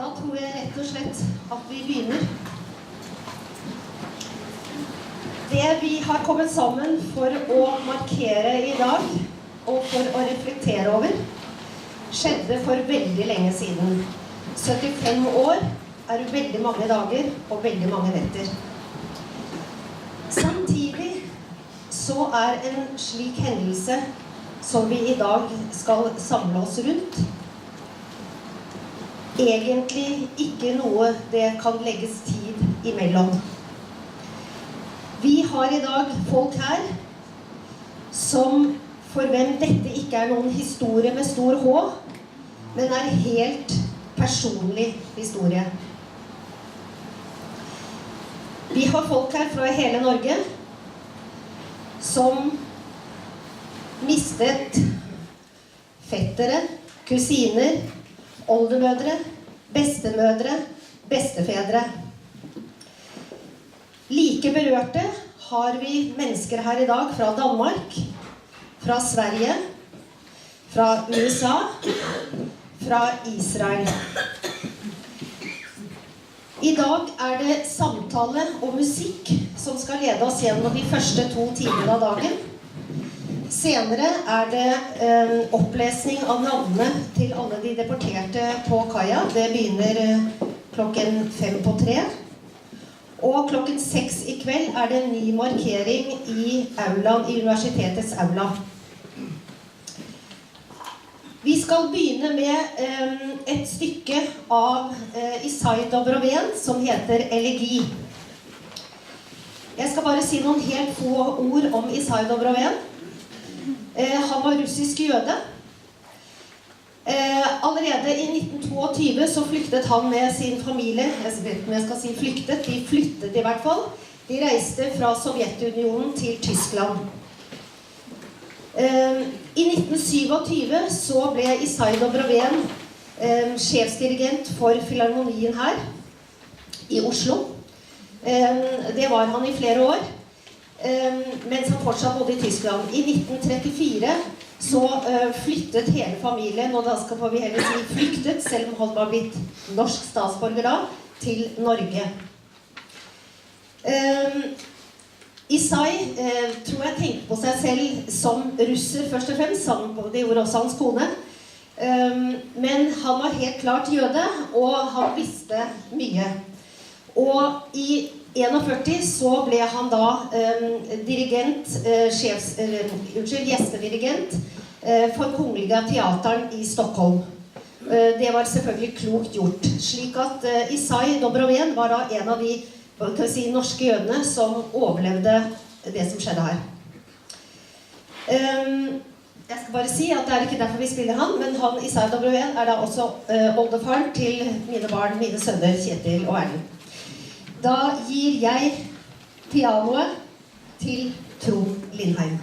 Da tror jeg rett og slett at vi begynner. Det vi har kommet sammen for å markere i dag, og for å reflektere over, skjedde for veldig lenge siden. 75 år er veldig mange dager og veldig mange netter. Samtidig så er en slik hendelse som vi i dag skal samle oss rundt, egentlig ikke noe det kan legges tid imellom. Vi har i dag folk her som for hvem dette ikke er noen historie med stor H, men er helt personlig historie. Vi har folk her fra hele Norge som mistet fettere, kusiner, oldemødre, bestemødre, bestefedre. Like berørte har vi mennesker her i dag fra Danmark, fra Sverige, fra USA, fra Israel. I dag er det samtale og musikk som skal lede oss gjennom de første 2 timene av dagen. Senere er det opplesning av navnene til alle de deporterte på kaia. Det begynner klokken 5:03. Og klokken 6 i kveld er det en ny markering i aulaen, i universitetets aula. Vi skal begynne med et stykke av Issay Dobrowen som heter Elegie. Jeg skal bare si noen helt få ord om Issay Dobrowen. Han var russisk jøde. Allerede i 1922 så flyktet han med sin familie. Jeg vet ikke om jeg skal si flyktet. De flyttet i hvert fall. De reiste fra Sovjetunionen til Tyskland. I 1927 så ble Issay Dobrowen sjefsdirigent for filharmonien her i Oslo. Det var han i flere år, mens han fortsatt bodde i Tyskland. I 1934 så flyttet hele familien, og da skal vi heller si flyktet, selv om han var blitt norsk statsborger da, til Norge. Issay tror jeg tenkte på seg selv som russer først og fremst, det gjorde også hans kone. Men han var helt klart jøde, og han visste mye. Og i 1941 så ble han da gjestedirigent for Kungliga Teatern i Stockholm. Det var selvfølgelig klokt gjort, slik at Issay Dobrowen var da en av de norske jødene som overlevde det som skjedde her. Jeg skal bare si at det er ikke derfor vi spiller han, men han, Issay Dobrowen, er da også oldefaren til mine barn, mine sønner Kjetil og Erlend. Da gir jeg pianoet til Trond Lindheim.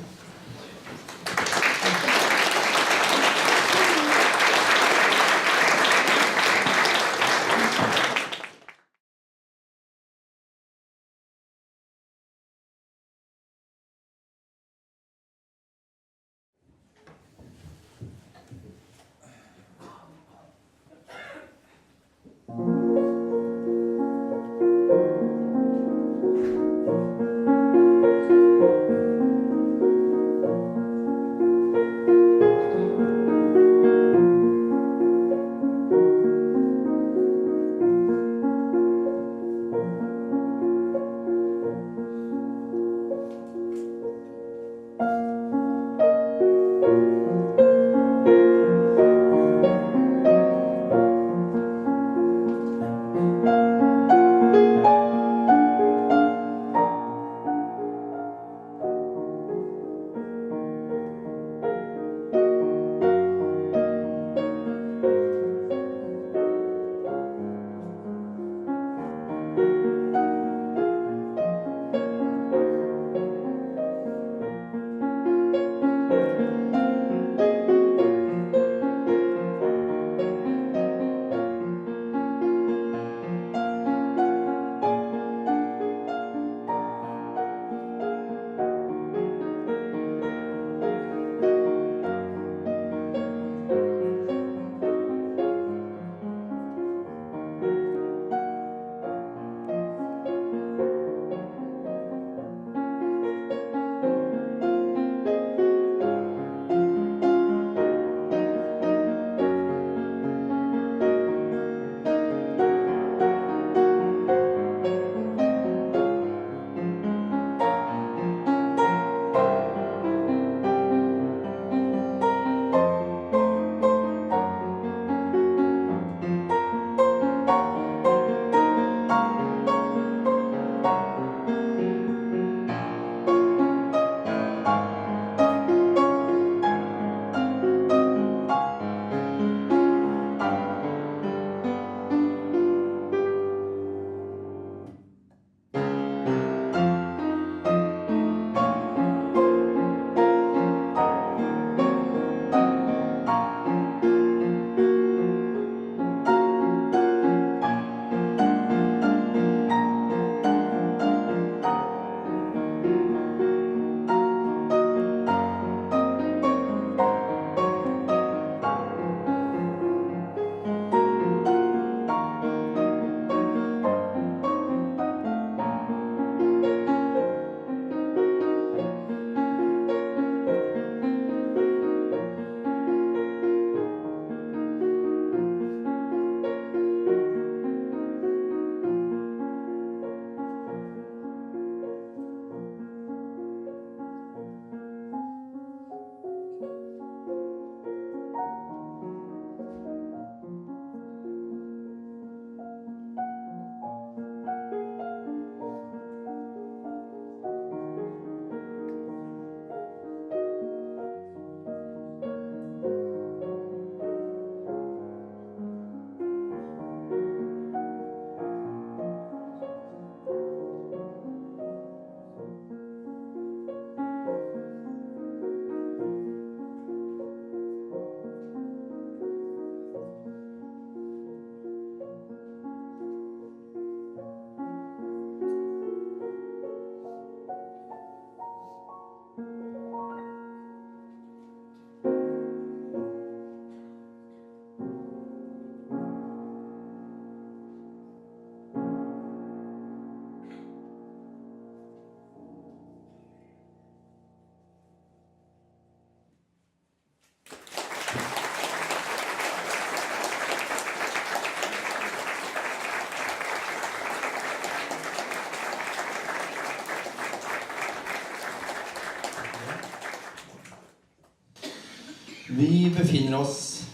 Vi befinner oss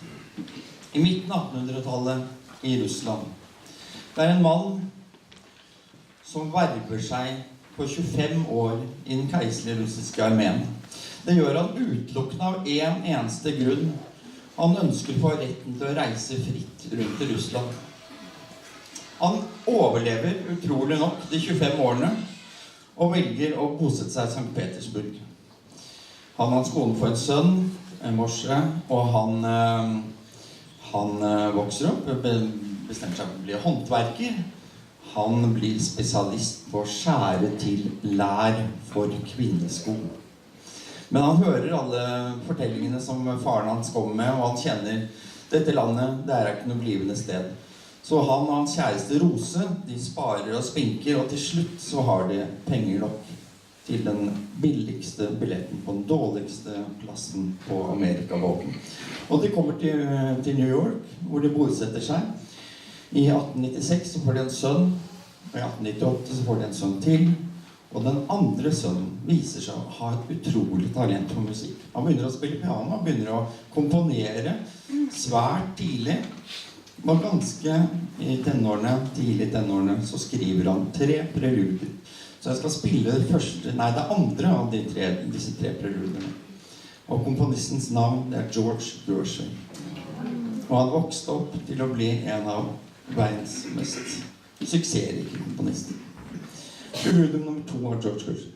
i midten av 1800-tallet i Russland. Det en mann som verver seg på 25 år i den keiserlige russiske armeen. Det gjør han utelukkende av en eneste grunn. Han ønsker få retten til å reise fritt rundt i Russland. Han overlever utrolig nok de 25 årene og velger å bosette seg i St. Petersburg. Han og hans kone får en sønn, en morse, og han vokser opp, bestemmer seg for å bli håndverker. Han blir spesialist på å skjære til lær for kvinnesko. Men han hører alle fortellingene som faren hans kommer med, og han kjenner dette landet, det ikke noe blivende sted. Så han og hans kjæreste Rose, de sparer og spinker, og til slutt så har de penger nok til den billigste billetten på den dårligste plassen på Amerikavågen. Og de kommer til New York, hvor de bosetter seg. I 1896 så får de en sønn, og i 1898 så får de en sønn til. Og den andre sønnen viser seg å ha et utrolig talent for musikk. Han begynner å spille piano, han begynner å komponere svært tidlig. Og ganske i tenårene, tidlig i tenårene, så skriver han 3 preluder. Så jeg skal spille det andre av disse 3 preludene. Og komponistens navn George Gershwin. Og han vokste opp til å bli en av verdens mest suksessrike komponister. Preludium nummer 2 av George Gershwin.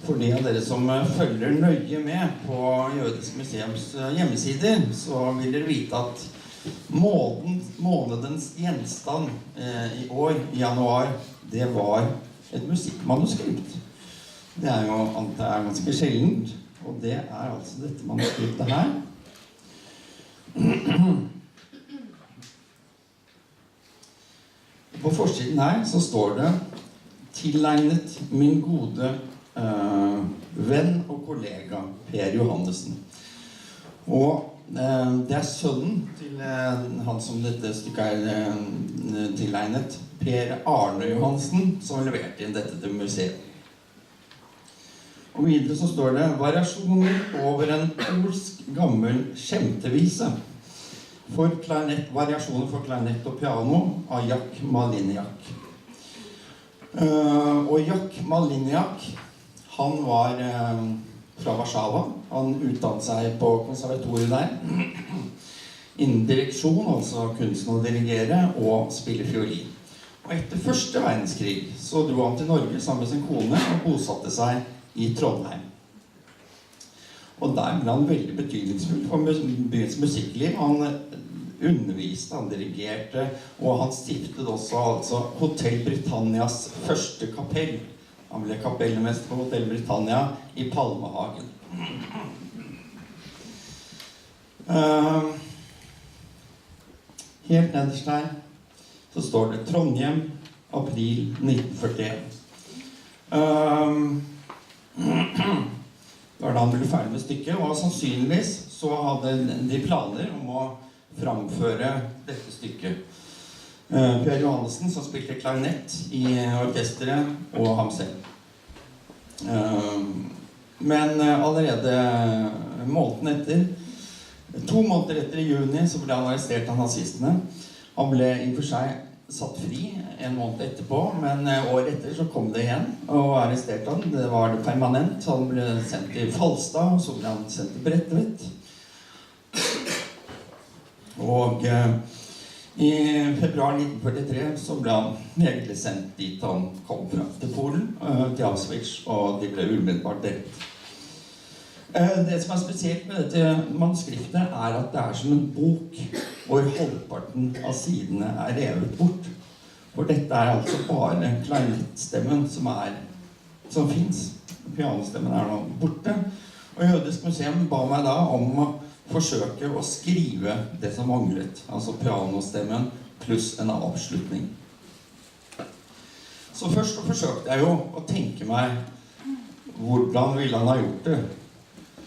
For de av dere som følger nøye med på Jødisk Museums hjemmesider, så vil dere vite at månedens gjenstand i år, i januar, det var et musikkmanuskript. Det jo ganske sjeldent, og det altså dette manuskriptet her. På forsiden her så står det «Tilegnet min gode venn og kollega Per Johannessen». Og det sønnen til han som dette stykket tilegnet, Per Arne Johansen, som leverte inn dette til museet. Og videre så står det «Variasjoner over en polsk gammel skjemtevise for klarinett, variasjoner for klarinett og piano av Jac Maliniak». Og Jac Maliniak, han var fra Warszawa. Han utdannet seg på konservatoriet der, innen direksjon, altså kunsten å dirigere og spille fiolin. Og etter første verdenskrig så dro han til Norge sammen med sin kone og bosatte seg i Trondheim. Og der ble han veldig betydningsfull for byens musikkliv. Han underviste, han dirigerte, og han stiftet også Hotell Britannias første kapell. Han ble kapellmester på Hotell Britannia i Palmehagen. Helt nederst der så står det Trondheim, april 1941. Da han ble ferdig med stykket, og sannsynligvis så hadde de planer om å framføre dette stykket. Per Johannessen, som spilte klarinett i orkestret, og ham selv. Men allerede måneden etter, 2 måneder etter i juni, så ble han arrestert av nazistene. Han ble i og for seg satt fri 1 måned etterpå, men år etter så kom det igjen og arresterte han. Det var det permanent. Han ble sendt til Falstad, og så ble han sendt til Bredtvet. Og i februar 1943 så ble han egentlig sendt dit han kom fra, til Polen, til Auschwitz, og de ble umiddelbart drept. Det som spesielt med dette manuskriptet at det som en bok hvor halvparten av sidene revet bort. For dette altså bare klarinettestemmen som finnes. Pianostemmen nå borte. Og Jødisk Museum ba meg da om å forsøke å skrive det som manglet. Altså pianostemmen pluss en avslutning. Så først forsøkte jeg jo å tenke meg hvordan ville han ha gjort det.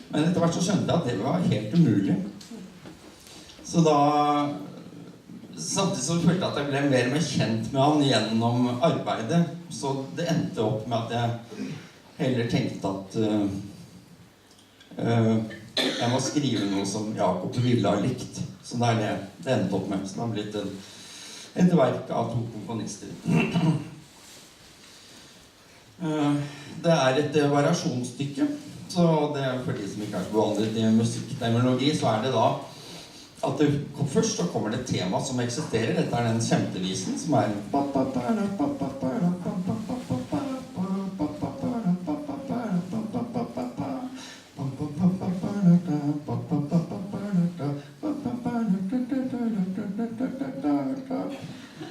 Men etter hvert så skjønte jeg at det var helt umulig. Så da, samtidig så følte jeg at jeg ble mer og mer kjent med han gjennom arbeidet, så det endte opp med at jeg heller tenkte at jeg må skrive noe som Jacob ville ha likt. Så det det endte opp med. Så det har blitt et verk av 2 komponister. Det et variasjonsstykke. Så det for de som ikke så behandlet i musikkterminologi, så det da at først så kommer det et tema som eksisterer. Dette den kjempevisen som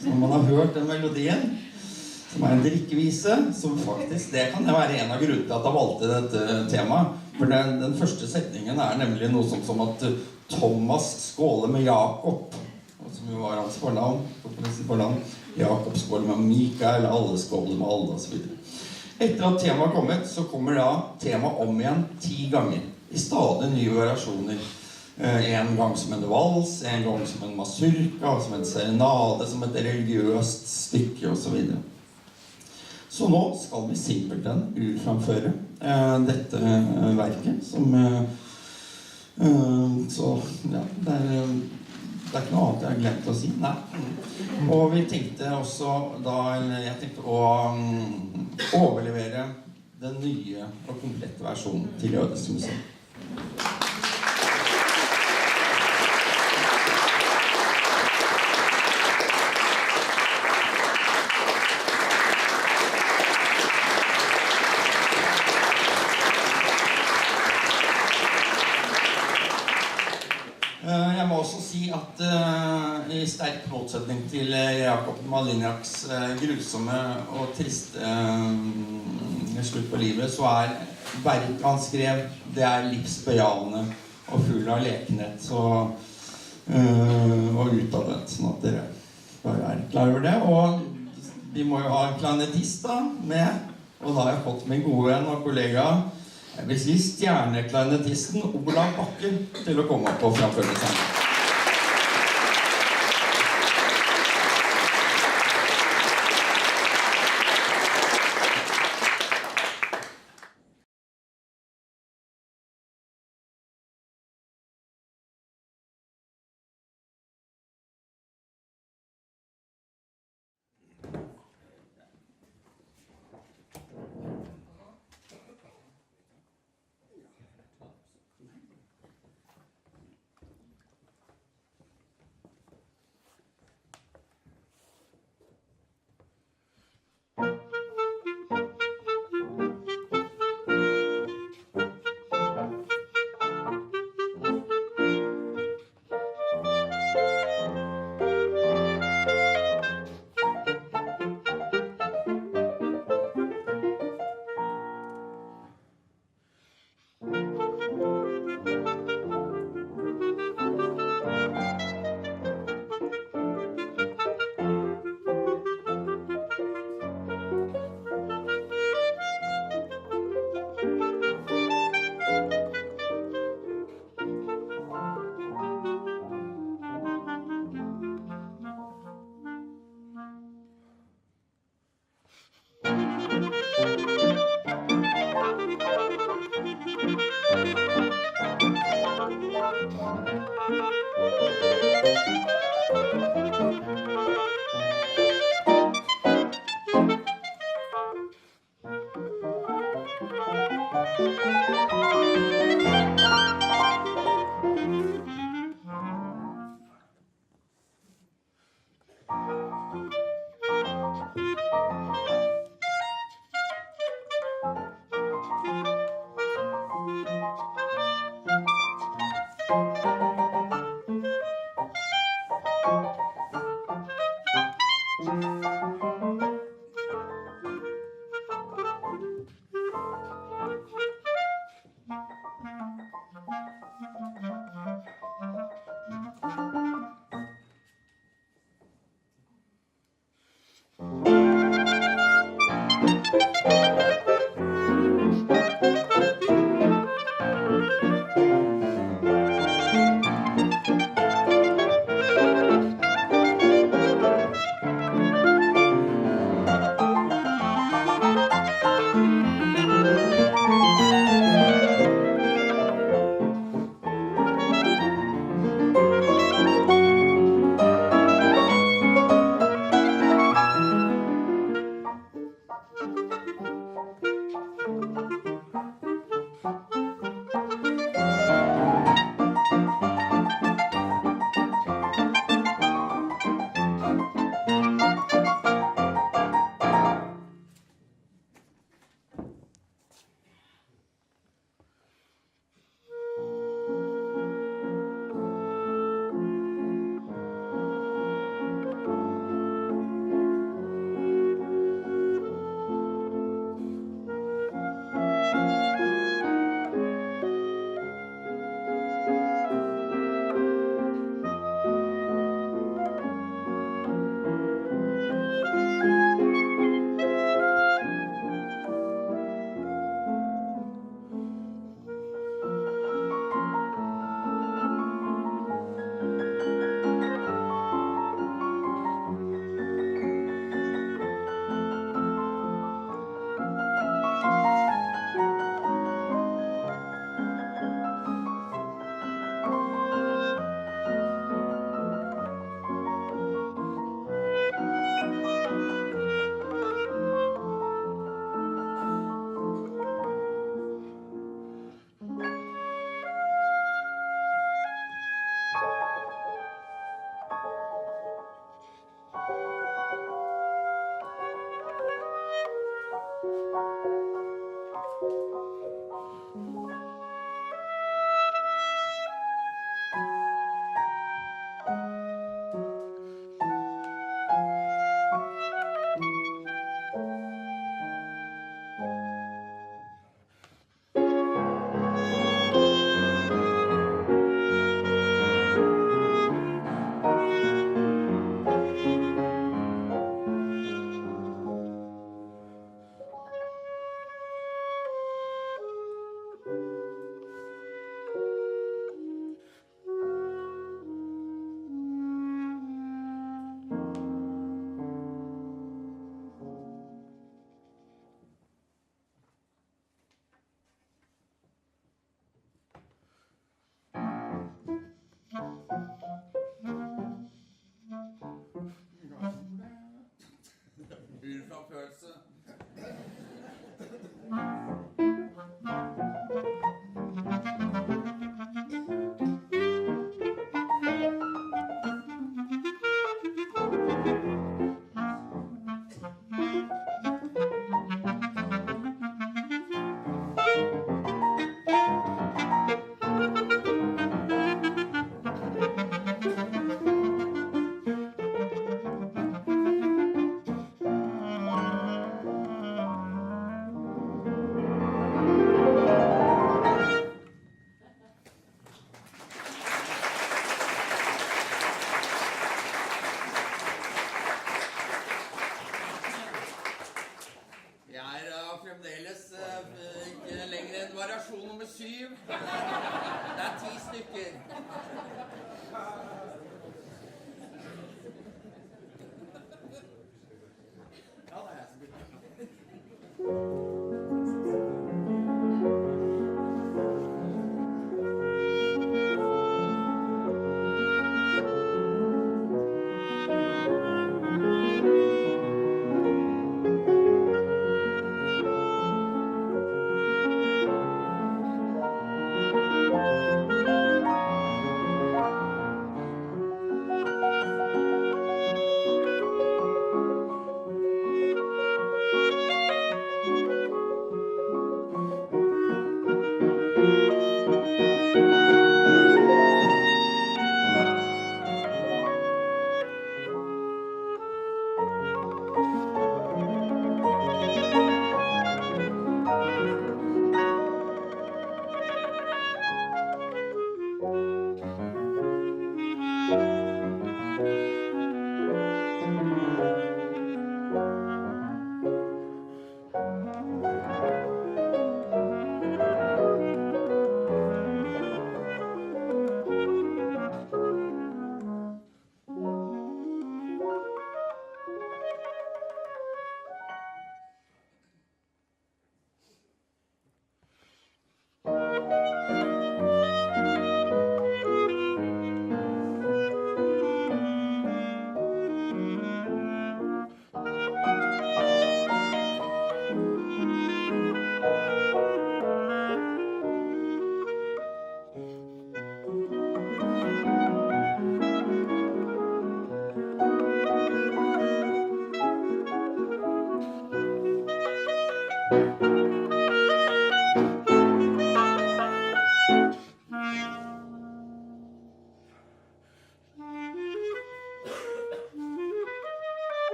Så når man har hørt den melodien, som en drikkevise, som faktisk, det kan være en av grunnene til at jeg valgte dette temaet. For den første setningen nemlig noe som at Thomas skåler med Jakob, som jo var hans fornavn. Jakob skåler med Mikael, alle skåler med alle, og så videre. Etter at temaet kommet, så kommer da temaet om igjen 10 ganger, i stadig nye variasjoner. En gang som en vals, en gang som en mazurka, som en serenade, som et religiøst stykke, og så videre. Så nå skal vi simpelthen urframføre dette verket, som så ja, det ikke noe annet jeg har glemt å si. Nei. Og vi tenkte også da, jeg tenkte å overlevere den nye og komplette versjonen til Jødisk Museum. si at i sterk motsetning til Jac Maliniaks grusomme og triste slutt på livet, så verket han skrev, det livsbejaende og full av lekenhet og utadvendt, sånn at dere bare klar over det. Og vi må jo ha en clarinetist da, med, og da har jeg fått min gode venn og kollega, jeg vil si stjerneklarinetisten Olav Bakke, til å komme opp og framføre sammen. variasjon nummer 7. Det 10 stykker. Ja, det jeg som begynner.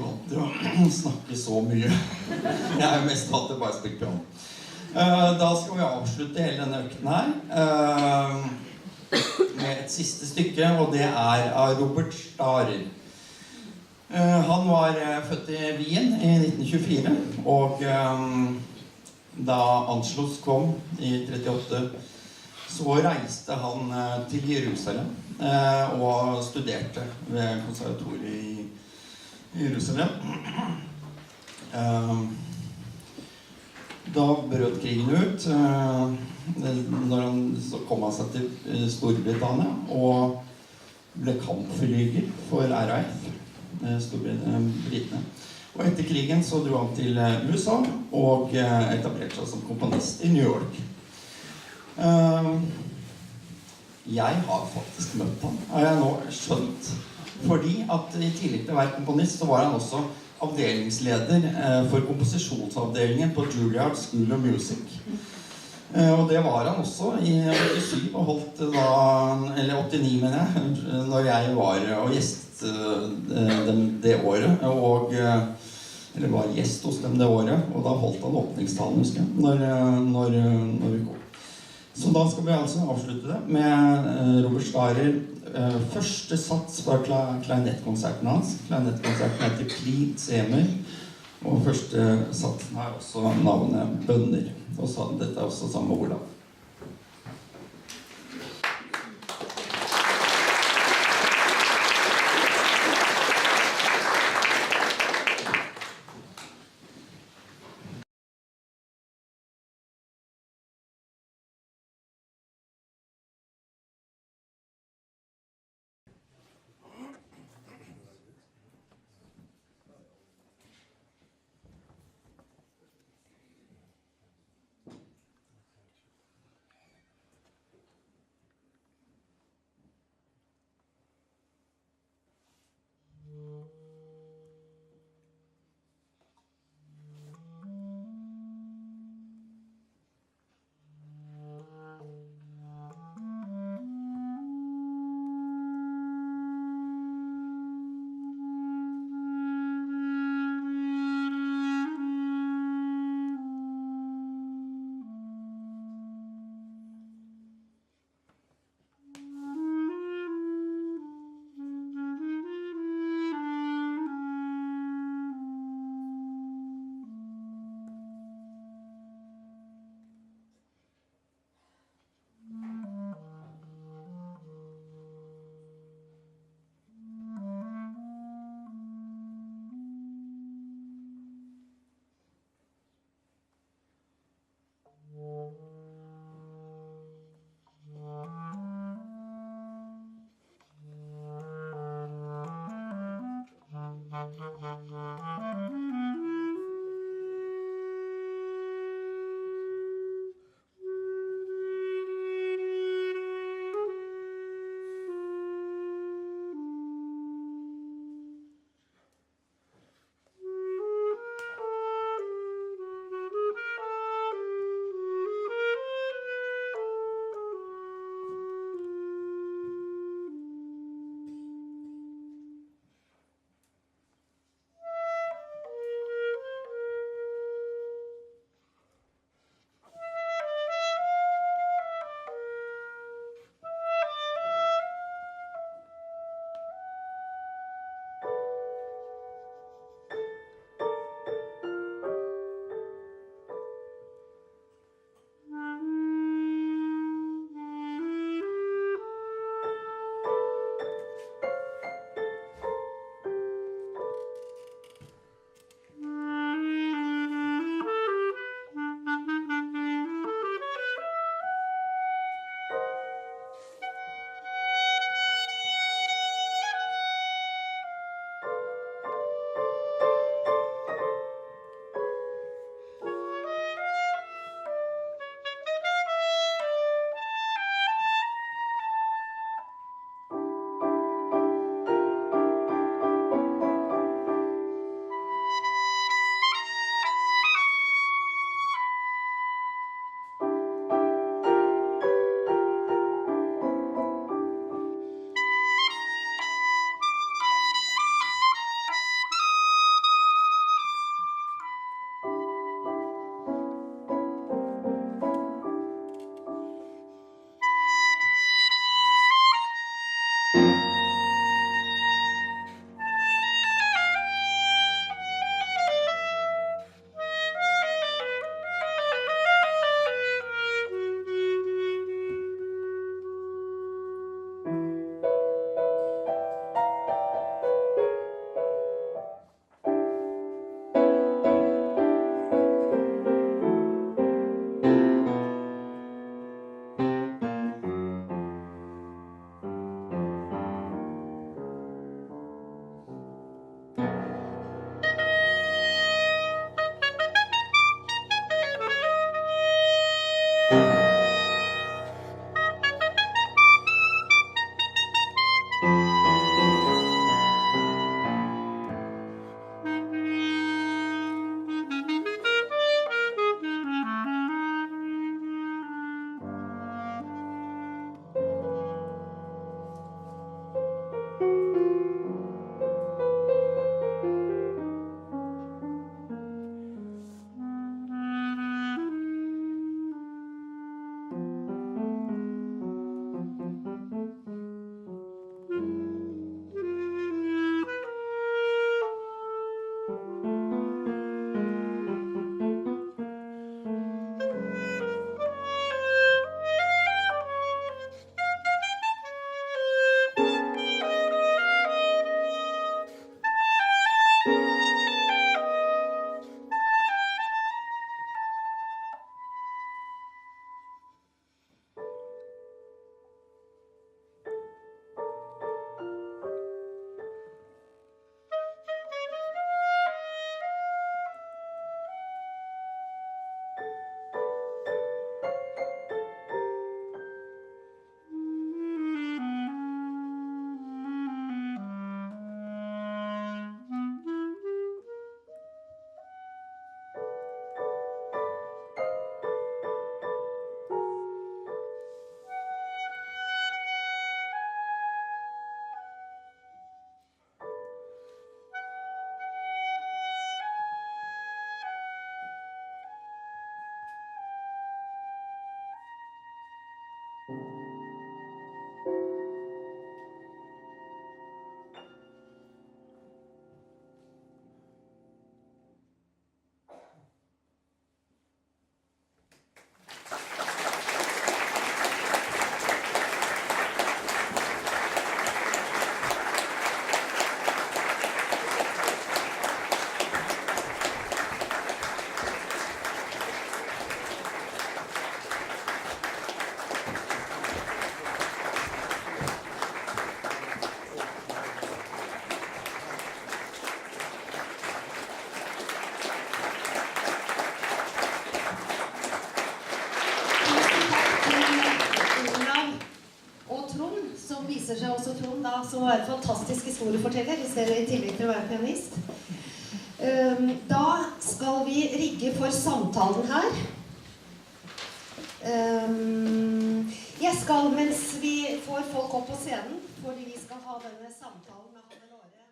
vant til å snakke så mye. Jeg er jo mest vant til å bare spille piano. Da skal vi avslutte hele denne økten her med et siste stykke, og det er av Robert Starer. Han var født i Wien i 1924, og da Anschluss kom i 1938, så reiste han til Jerusalem og studerte ved konservatoriet i Jerusalem. Da brøt krigen ut. Så kom han seg til Storbritannia og ble kampflyger for RAF, Storbritannien. Og etter krigen så dro han til USA og etablerte seg som komponist i New York. Jeg har faktisk møtt han, har jeg nå skjønt. Fordi at i tillegg til å være komponist, så var han også avdelingsleder for komposisjonsavdelingen på Juilliard School of Music. Og det var han også i 87 og holdt da, eller 89 mener jeg, når jeg var og gjest det året, eller var gjest hos dem det året, og da holdt han åpningstalen, husker jeg, når vi kom. Så da skal vi altså avslutte det med Robert Starer, første sats fra klarinettkonserten hans. Klarinettkonserten heter Kli Zemer, og første satsen har også navnet Bønner. Og så, dette er også sammen med Olav. viser seg også Trond da, som var en fantastisk historieforteller, I tillegg til å være pianist. Da skal vi rigge for samtalen her. Jeg skal, mens vi får folk opp på scenen, fordi vi skal ha denne samtalen med Hanne-Lore og Gerry.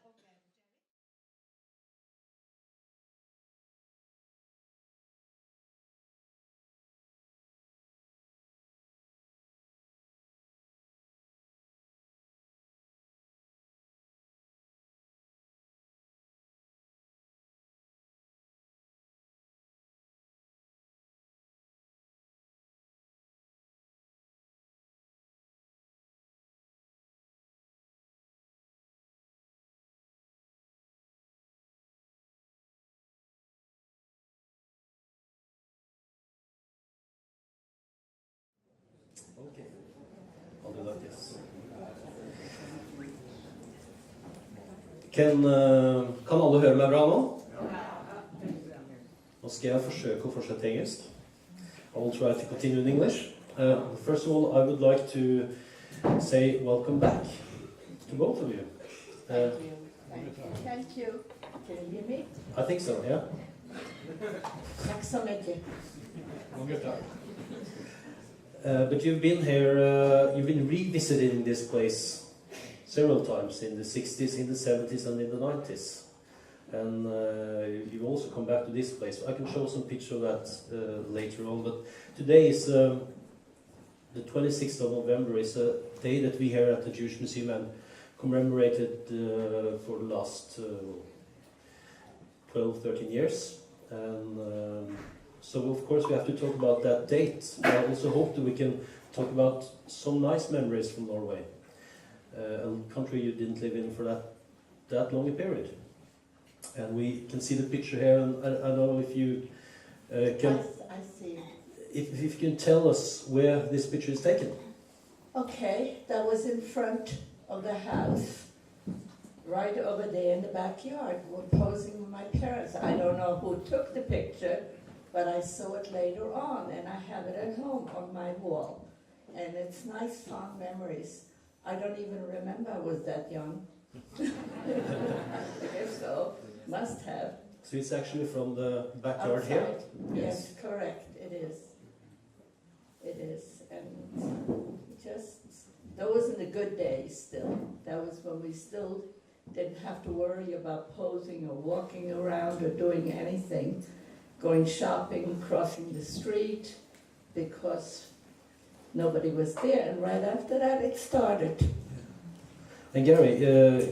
Okay. I'll do like this. Kan alle høre meg bra nå? Nå skal jeg forsøke å fortsette engelsk. I will try to continue in English. First of all, I would like to say welcome back to both of you. Thank you. Thank you. Can you hear me? I think so, yeah. Tack så mycket. But you've been here, you've been revisiting this place several times in the 60s, in the 70s and in the 90s. And you've also come back to this place. I can show some pictures of that later on, but today is the 26th of November is a day that we here at the Jewish Museum have commemorated for the last 12, 13 years. And so of course we have to talk about that date. I also hope that we can talk about some nice memories from Norway, a country you didn't live in for that long a period. And we can see the picture here, and I don't know if you can... I see. If you can tell us where this picture is taken. Okay, that was in front of the house, right over there in the backyard, posing with my parents. I don't know who took the picture, but I saw it later on, and I have it at home on my wall. And it's nice, fond memories. I don't even remember I was that young. I guess so. Must have. So it's actually from the backyard Outside. here? Yes, correct. It is. It is. And just, those are the good days still. That was when we still didn't have to worry about posing or walking around or doing anything. Going shopping, crossing the street, because nobody was there. And right after that, it started. And Gerry,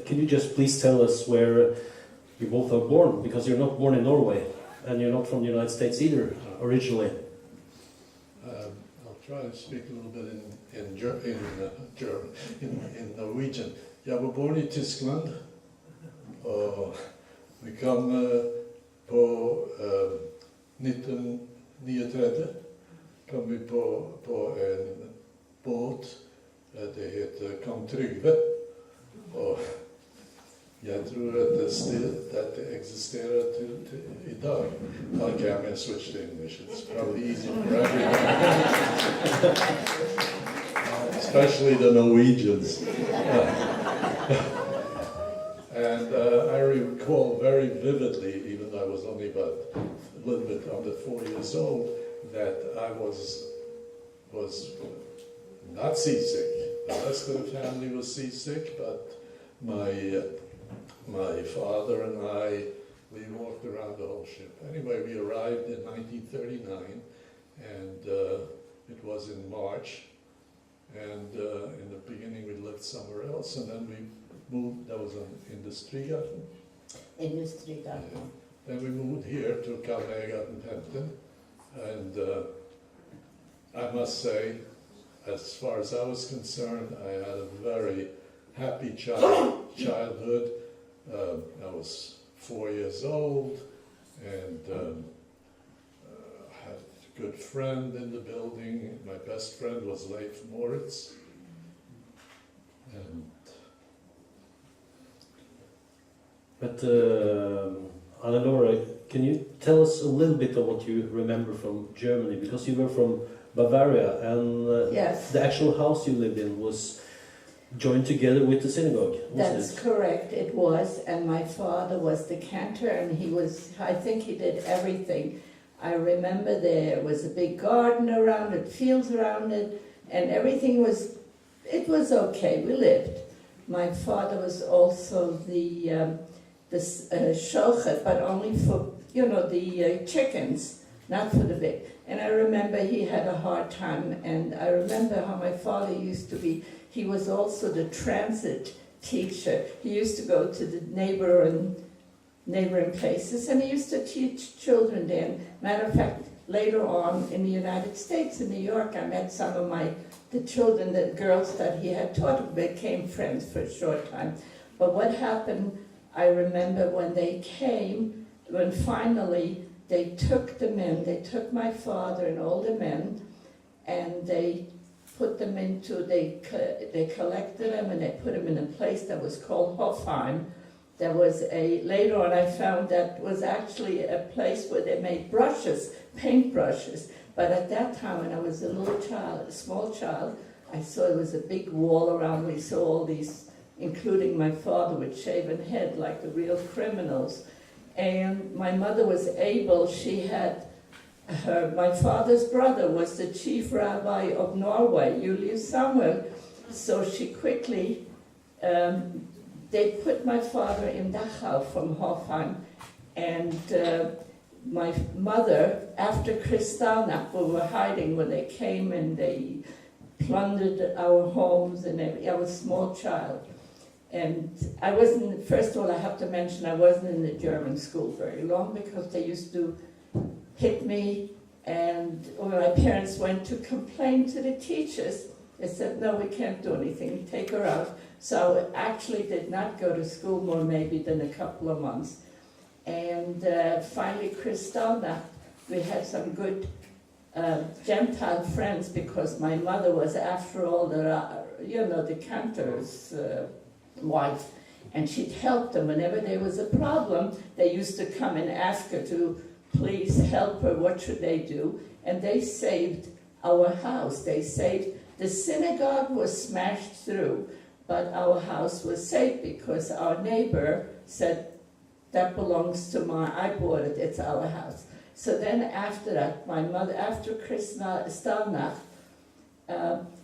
can you just please tell us where you both are born? Because you're not born in Norway, and you're not from the United States either, originally. I'll try to speak a little bit in Norwegian. Jeg var born I Tyskland, og vi kom på 1939 kom vi på en båt, det heter Kong Trygve, og jeg tror at det eksisterer til I dag. Okay, I'm going to switch to English. It's probably easier for everyone. Especially the Norwegians. And I recall very vividly, even though I was only about a little bit under 4 years old, that I was not seasick. The rest of the family was seasick, but my father and I, we walked around the whole ship. Anyway, we arrived in 1939, and it was in March, And in the beginning we lived somewhere else, and then we moved, that was in Industrigarten. Industrigarten. Then we moved here to Kalvegarten Penten, and I must say, as far as I was concerned, I had a very happy childhood. I was 4 years old, and had a good friend in the building. My best friend was Leif Moritz. And But Hanne-Lore, can you tell us a little bit of what you remember from Germany? Because you were from Bavaria, and Yes. the actual house you lived in was joined together with the synagogue, wasn't That's it? correct, it was, and my father was the cantor, and he was, I think he did everything. I remember there was a big garden around it, fields around it, and everything was, it was okay, we lived. My father was also the shochet, but only for, the chickens, not for the big. And I remember he had a hard time, and I remember how my father used to be. He was also the transit teacher. He used to go to the neighboring places, and he used to teach children there. Matter of fact, later on in the United States, in New York, I met some of the children, the girls that he had taught, became friends for a short time. But what happened, I remember when they came, when finally they took the men, they took my father and all the men, and they put them they collected them and they put them in a place that was called Hofheim. There was later on I found that was actually a place where they made brushes, paint brushes. But at that time when I was a small child, I saw it was a big wall around me, saw all these, including my father with shaven head like the real criminals. And my mother was able, my father's brother was the chief rabbi of Norway, Julius Samuel. So she quickly, they put my father in Dachau from Hofheim, and my mother, after Kristallnacht, we were hiding when they came and they plundered our homes and everything. I was a small child. And I wasn't, first of all, I have to mention, I wasn't in the German school very long because they used to hit me, and when my parents went to complain to the teachers, they said, no, we can't do anything, take her out. So I actually did not go to school more maybe than a couple of months. And finally, Kristallnacht, we had some good Gentile friends because my mother was, after all, the cantor's wife, and she'd help them whenever there was a problem. They used to come and ask her to please help her, what should they do? And they saved our house. They saved, the synagogue was smashed through, but our house was safe because our neighbor said, that belongs to I bought it, it's our house. So then after that, my mother, after Kristallnacht,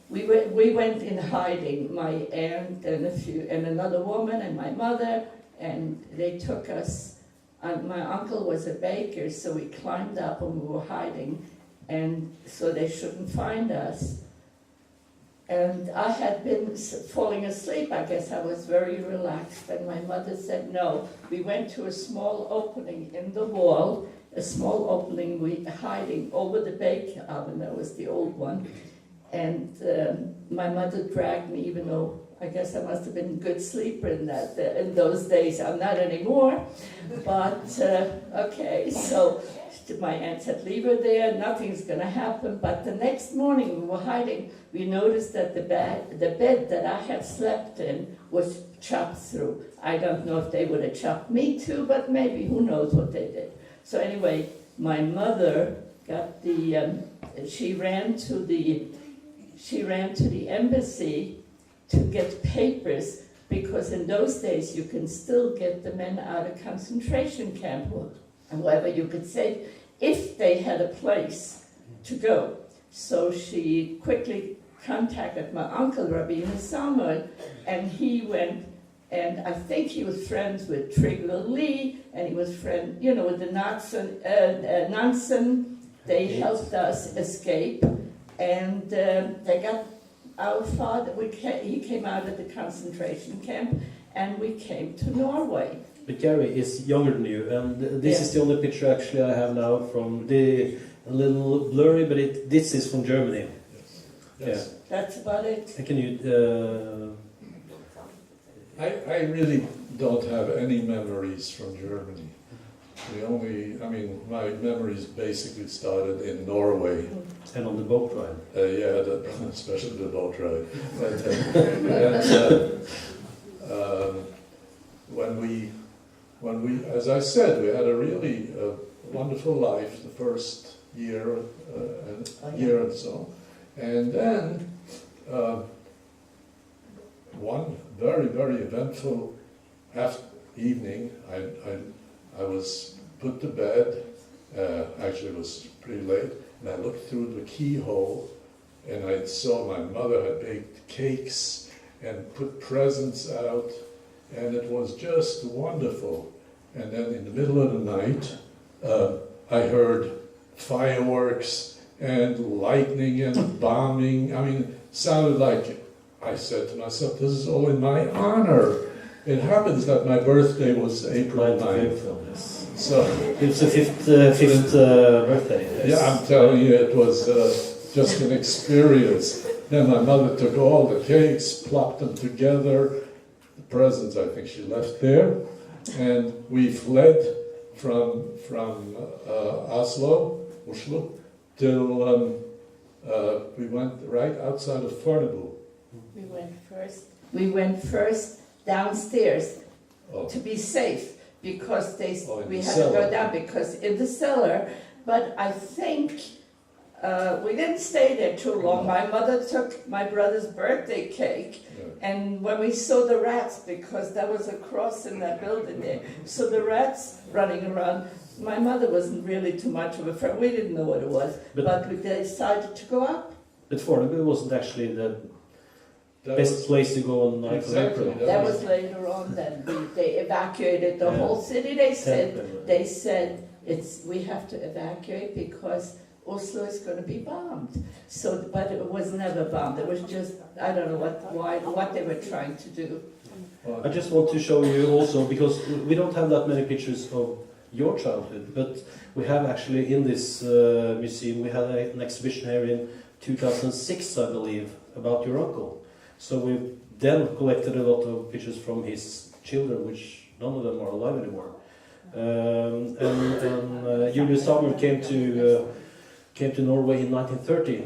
we went in hiding, my aunt and another woman and my mother, and they took us. And my uncle was a baker, so we climbed up and we were hiding, and so they shouldn't find us. And I had been falling asleep. I guess I was very relaxed, and my mother said no. We went to a small opening in the wall, a small opening, we hiding over the bake oven. That was the old one. And my mother dragged me, even though I guess I must have been a good sleeper in those days. I'm not anymore, but okay. So my aunt said, leave her there, nothing's going to happen. But the next morning we were hiding. We noticed that the bed that I had slept in was chopped through. I don't know if they would have chopped me too, but maybe, who knows what they did. So anyway, my mother got she ran to the embassy to get papers, because in those days you can still get the men out of concentration camp, however you could say, if they had a place to go. So she quickly contacted my uncle, Rabbi Samuel, and he went, and I think he was friends with Triglav Lee, and he was with the Nansen. They helped us escape, and they got our father, he came out of the concentration camp, and we came to Norway. But Gerry is younger than you, and this is the only picture actually I have now from a little blurry, but this is from Germany. Yes. Yeah. That's about it. And can you? I really don't have any memories from Germany. My memories basically started in Norway. And on the boat ride. Especially the boat ride. When we, as I said, we had a really wonderful life the first year and so, and then one very, very eventful evening. I was put to bed. Actually, it was pretty late, and I looked through the keyhole, and I saw my mother had baked cakes and put presents out, and it was just wonderful. And then in the middle of the night, I heard fireworks and lightning and bombing. Sounded like, I said to myself, this is all in my honor. It happens that my birthday was April 9th. So it's the fifth birthday. Yes. Yeah, I'm telling you, it was just an experience. Then my mother took all the cakes, plopped them together. The presents, I think she left there. And we fled from Oslo, till we went right outside of Fornebu. We went first downstairs to be safe, because we had to go down, because in the cellar. But I think we didn't stay there too long. My mother took my brother's birthday cake, and when we saw the rats, because there was a cross in that building there, so the rats running around, my mother wasn't really too much of a friend. We didn't know what it was, but we decided to go up. But Fornebu wasn't actually the best place to go on 9th of April. That was later on. Then they evacuated the whole city. They said we have to evacuate because Oslo is going to be bombed. So, but it was never bombed. It was just, I don't know what they were trying to do. I just want to show you also, because we don't have that many pictures of your childhood, but we have actually in this museum, we had an exhibition here in 2006, I believe, about your uncle. So we then collected a lot of pictures from his children, which none of them are alive anymore. Julius Samuel came to Norway in 1930,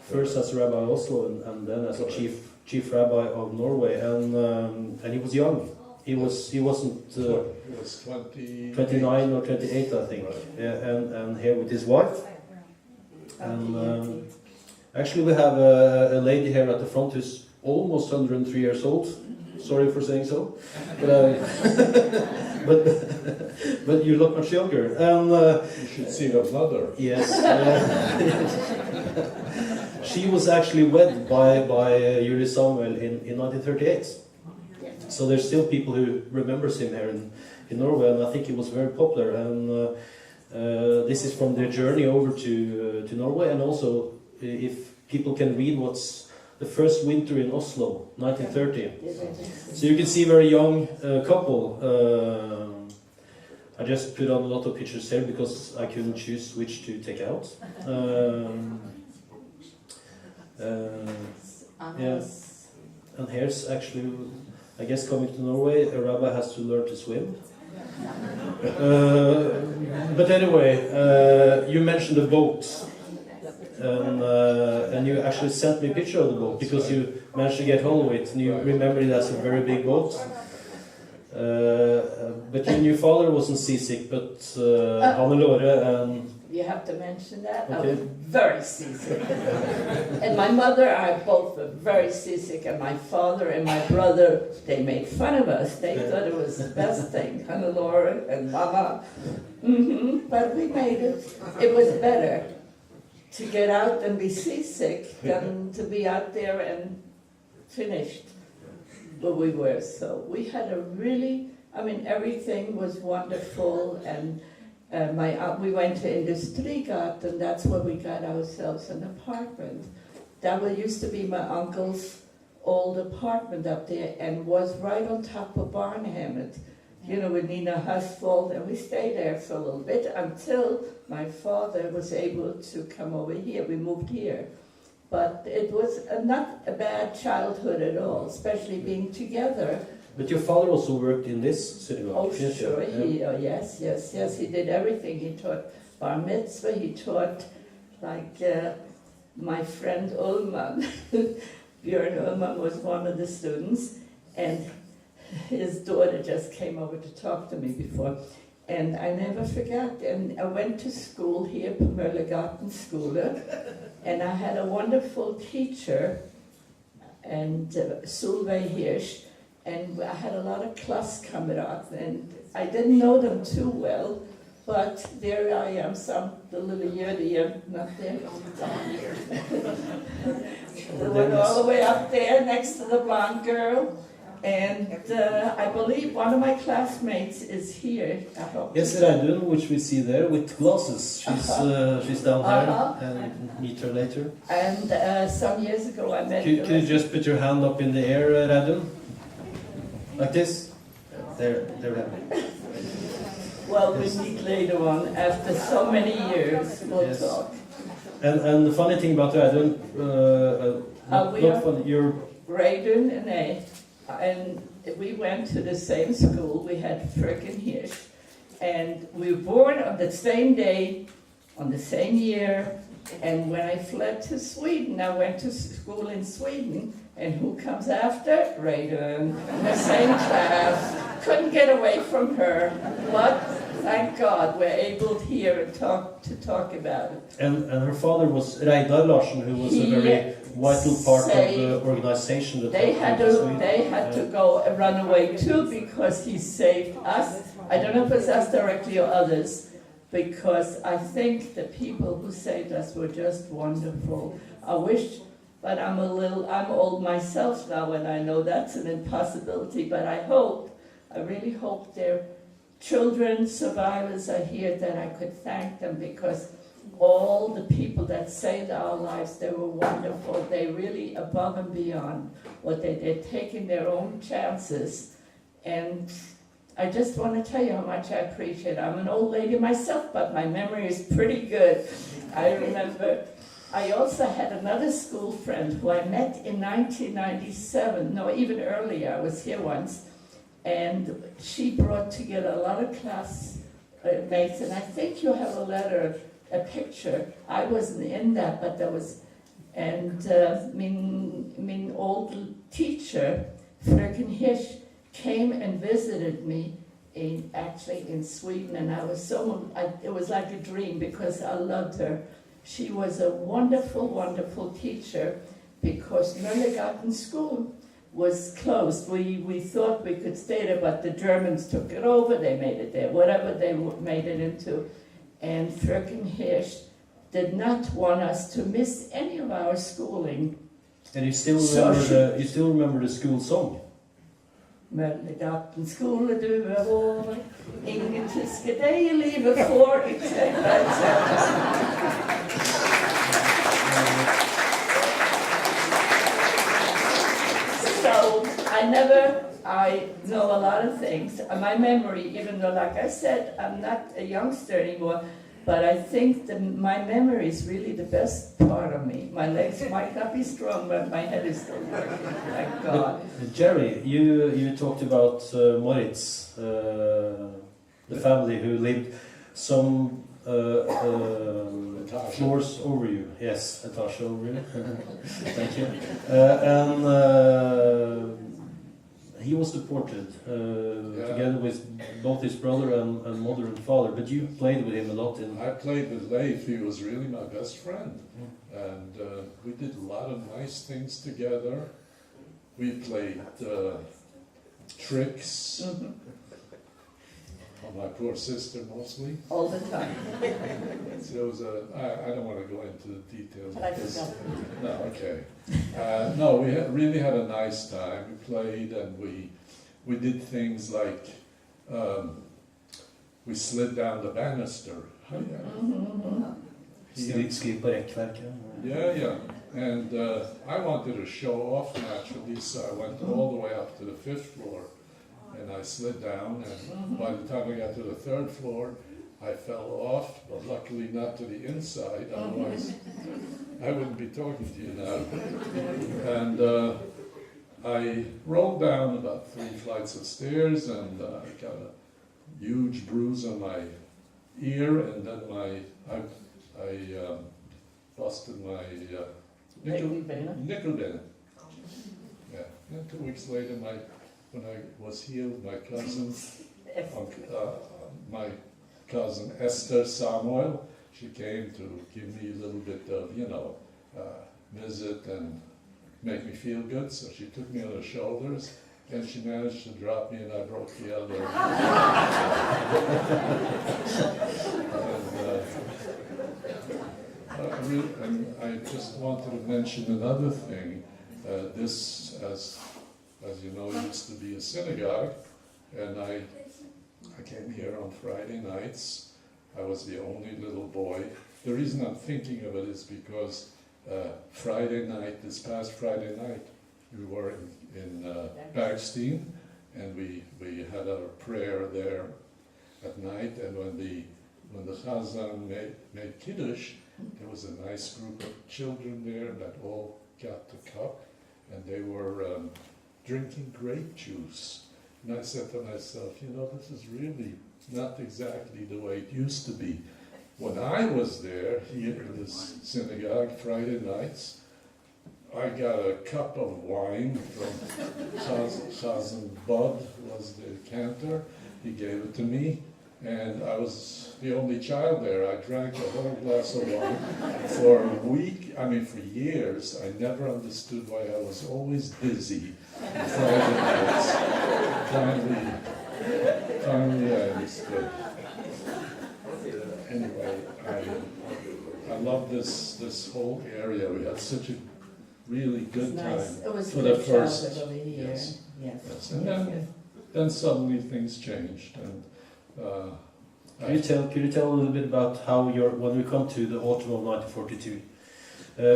first as Rabbi of Oslo and then as a chief rabbi of Norway, and he was young. He wasn't he was 29 or 28, I think. Right. Yeah, and here with his wife. And actually, we have a lady here at the front who's almost 103 years old. Sorry for saying so, but you look much younger. And you should see her mother. Yes, she was actually wed by Julius Samuel in 1938. So there's still people who remembers him here in Norway, and I think he was very popular. And this is from their journey over to Norway, and also if people can read what's the first winter in Oslo, 1930. So you can see a very young couple. I just put on a lot of pictures here because I couldn't choose which to take out. Yeah. And here's actually, I guess, coming to Norway, a rabbi has to learn to swim. But anyway, you mentioned the boat. And you actually sent me a picture of the boat because you managed to get hold of it and you remember it as a very big boat. But your new father wasn't seasick, but Hanne-Lore and... You have to mention that. Okay. I was very seasick. And my mother, I both were very seasick, and my father and my brother, they made fun of us. They thought it was the best thing, Hanne-Lore and Mama. But we made it. It was better to get out and be seasick than to be out there and finished. But we were, so we had a really, everything was wonderful, and we went to Industrigat, and that's where we got ourselves an apartment. that used to be my uncle's old apartment up there and was right on top of Barnhammond. You know, with Nina Husfold, and we stayed there for a little bit until my father was able to come over here. We moved here. But it was not a bad childhood at all, especially being together. But your father also worked in this synagogue. Oh, sure. Yeah. Yes. He did everything. He taught bar mitzvah. He taught, like, my friend Ullman. Björn Ullman was one of the students. And his daughter just came over to talk to me before. And I never forgot. And I went to school here, Pamela School. And I had a wonderful teacher, and Solveig Hirsch. And I had a lot of klasskamerater, and I didn't know them too well, but there I am, the little Jøde, not there. The one all the way up there next to the blonde girl. And I believe one of my classmates is here. I hope. Yes, Reidun, which we see there with glasses. She's down there, and you can meet her later. And some years ago I met Could you just put your hand up in the air, Reidun? Like this? There. Well, we meet later on. After so many years, we'll talk. And the funny thing about Reidun, not funny, you're... Reidun and we went to the same school. We had Fröken Hirsch. And we were born on the same day, on the same year. And when I fled to Sweden, I went to school in Sweden. And who comes after? Reidun, in the same class. Couldn't get away from her. But thank God we're able here to talk about it. And her father was Reidar Larsen, who was a very vital part of the organization. That they had to go and run away too, because he saved us. I don't know if it's us directly or others, because I think the people who saved us were just wonderful. I wish. But I'm old myself now, and I know that's an impossibility, but I really hope their children, survivors are here, that I could thank them, because all the people that saved our lives, they were wonderful. They really above and beyond what they did, taking their own chances. And I just want to tell you how much I appreciate it. I'm an old lady myself, but my memory is pretty good. I remember... I also had another school friend who I met in 1997, no, even earlier. I was here once, and she brought together a lot of classmates, and I think you have a picture. I wasn't in that, but there was, and my old teacher, Fröken Hirsch, came and visited me in Sweden, and it was like a dream, because I loved her. She was a wonderful, wonderful teacher, because Møllergarten School was closed. We thought we could stay there, but the Germans took it over. They made it there, whatever they made it into. And Fröken Hirsch did not want us to miss any of our schooling. And you still remember the school song? Møllergarten skole, du vår, ingen tyske deg I livet får, So, I know a lot of things. My memory, even though, like I said, I'm not a youngster anymore, but I think my memory is really the best part of me. My legs might not be strong, but my head is still working. Thank God. But, Gerry, you talked about Moritz, the family who lived some floors over you. Yes, etage over you. Thank you. And he was deported together with both his brother and mother and father, but you played with him a lot. I played with Leif. He was really my best friend. And we did a lot of nice things together. We played tricks on my poor sister mostly. All the time. So it was I don't want to go into the details. No, okay. No, we really had a nice time. We played and we did things like we slid down the banister. Skriv på rekkverket. Yeah. And I wanted to show off naturally, so I went all the way up to the 5th floor. And I slid down, and by the time I got to the 3rd floor, I fell off, but luckily not to the inside, otherwise I wouldn't be talking to you now. And I rolled down about 3 flights of stairs, and I got a huge bruise on my ear, and then I busted my nickelbene. Yeah. And 2 weeks later, when I was healed, my cousin Esther Samuel, she came to give me a little bit of, visit and make me feel good. So she took me on her shoulders, and she managed to drop me, and I broke the elbow. And I just wanted to mention another thing. This, as you know, used to be a synagogue, and I came here on Friday nights. I was the only little boy. The reason I'm thinking of it is because Friday night, this past Friday night, we were in Bergstein, and we had our prayer there at night, and when the Chazan made Kiddush, there was a nice group of children there that all got the cup, and they were drinking grape juice. And I said to myself, this is really not exactly the way it used to be. When I was there, here in this synagogue, Friday nights, I got a cup of wine from Chazan Bud, was the cantor. He gave it to me, and I was the only child there. I drank a whole glass of wine for a week. For years. I never understood why I was always busy on Friday nights. Finally I understood. Anyway, I love this whole area. We had such a really good time. It was for the first. Yes. And then suddenly things changed, and Could you tell a little bit about how when we come to the autumn of 1942,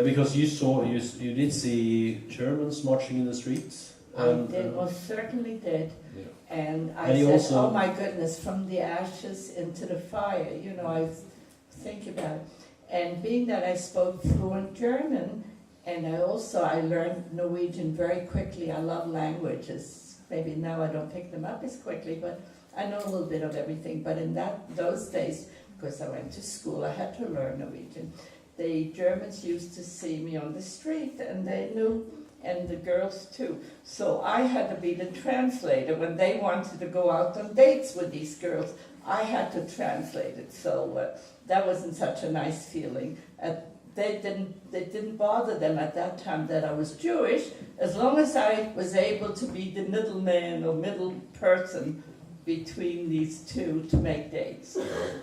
because you did see Germans marching in the streets. And I most certainly did. Yeah. And I said, also, oh my goodness, from the ashes into the fire. I think about it. And being that I spoke fluent German, and I learned Norwegian very quickly. I love languages. Maybe now I don't pick them up as quickly, but I know a little bit of everything. But in those days, because I went to school, I had to learn Norwegian. The Germans used to see me on the street, and they knew, and the girls too. So I had to be the translator. When they wanted to go out on dates with these girls, I had to translate it. So that wasn't such a nice feeling. They didn't bother them at that time that I was Jewish, as long as I was able to be the middleman or middle person between these two to make dates.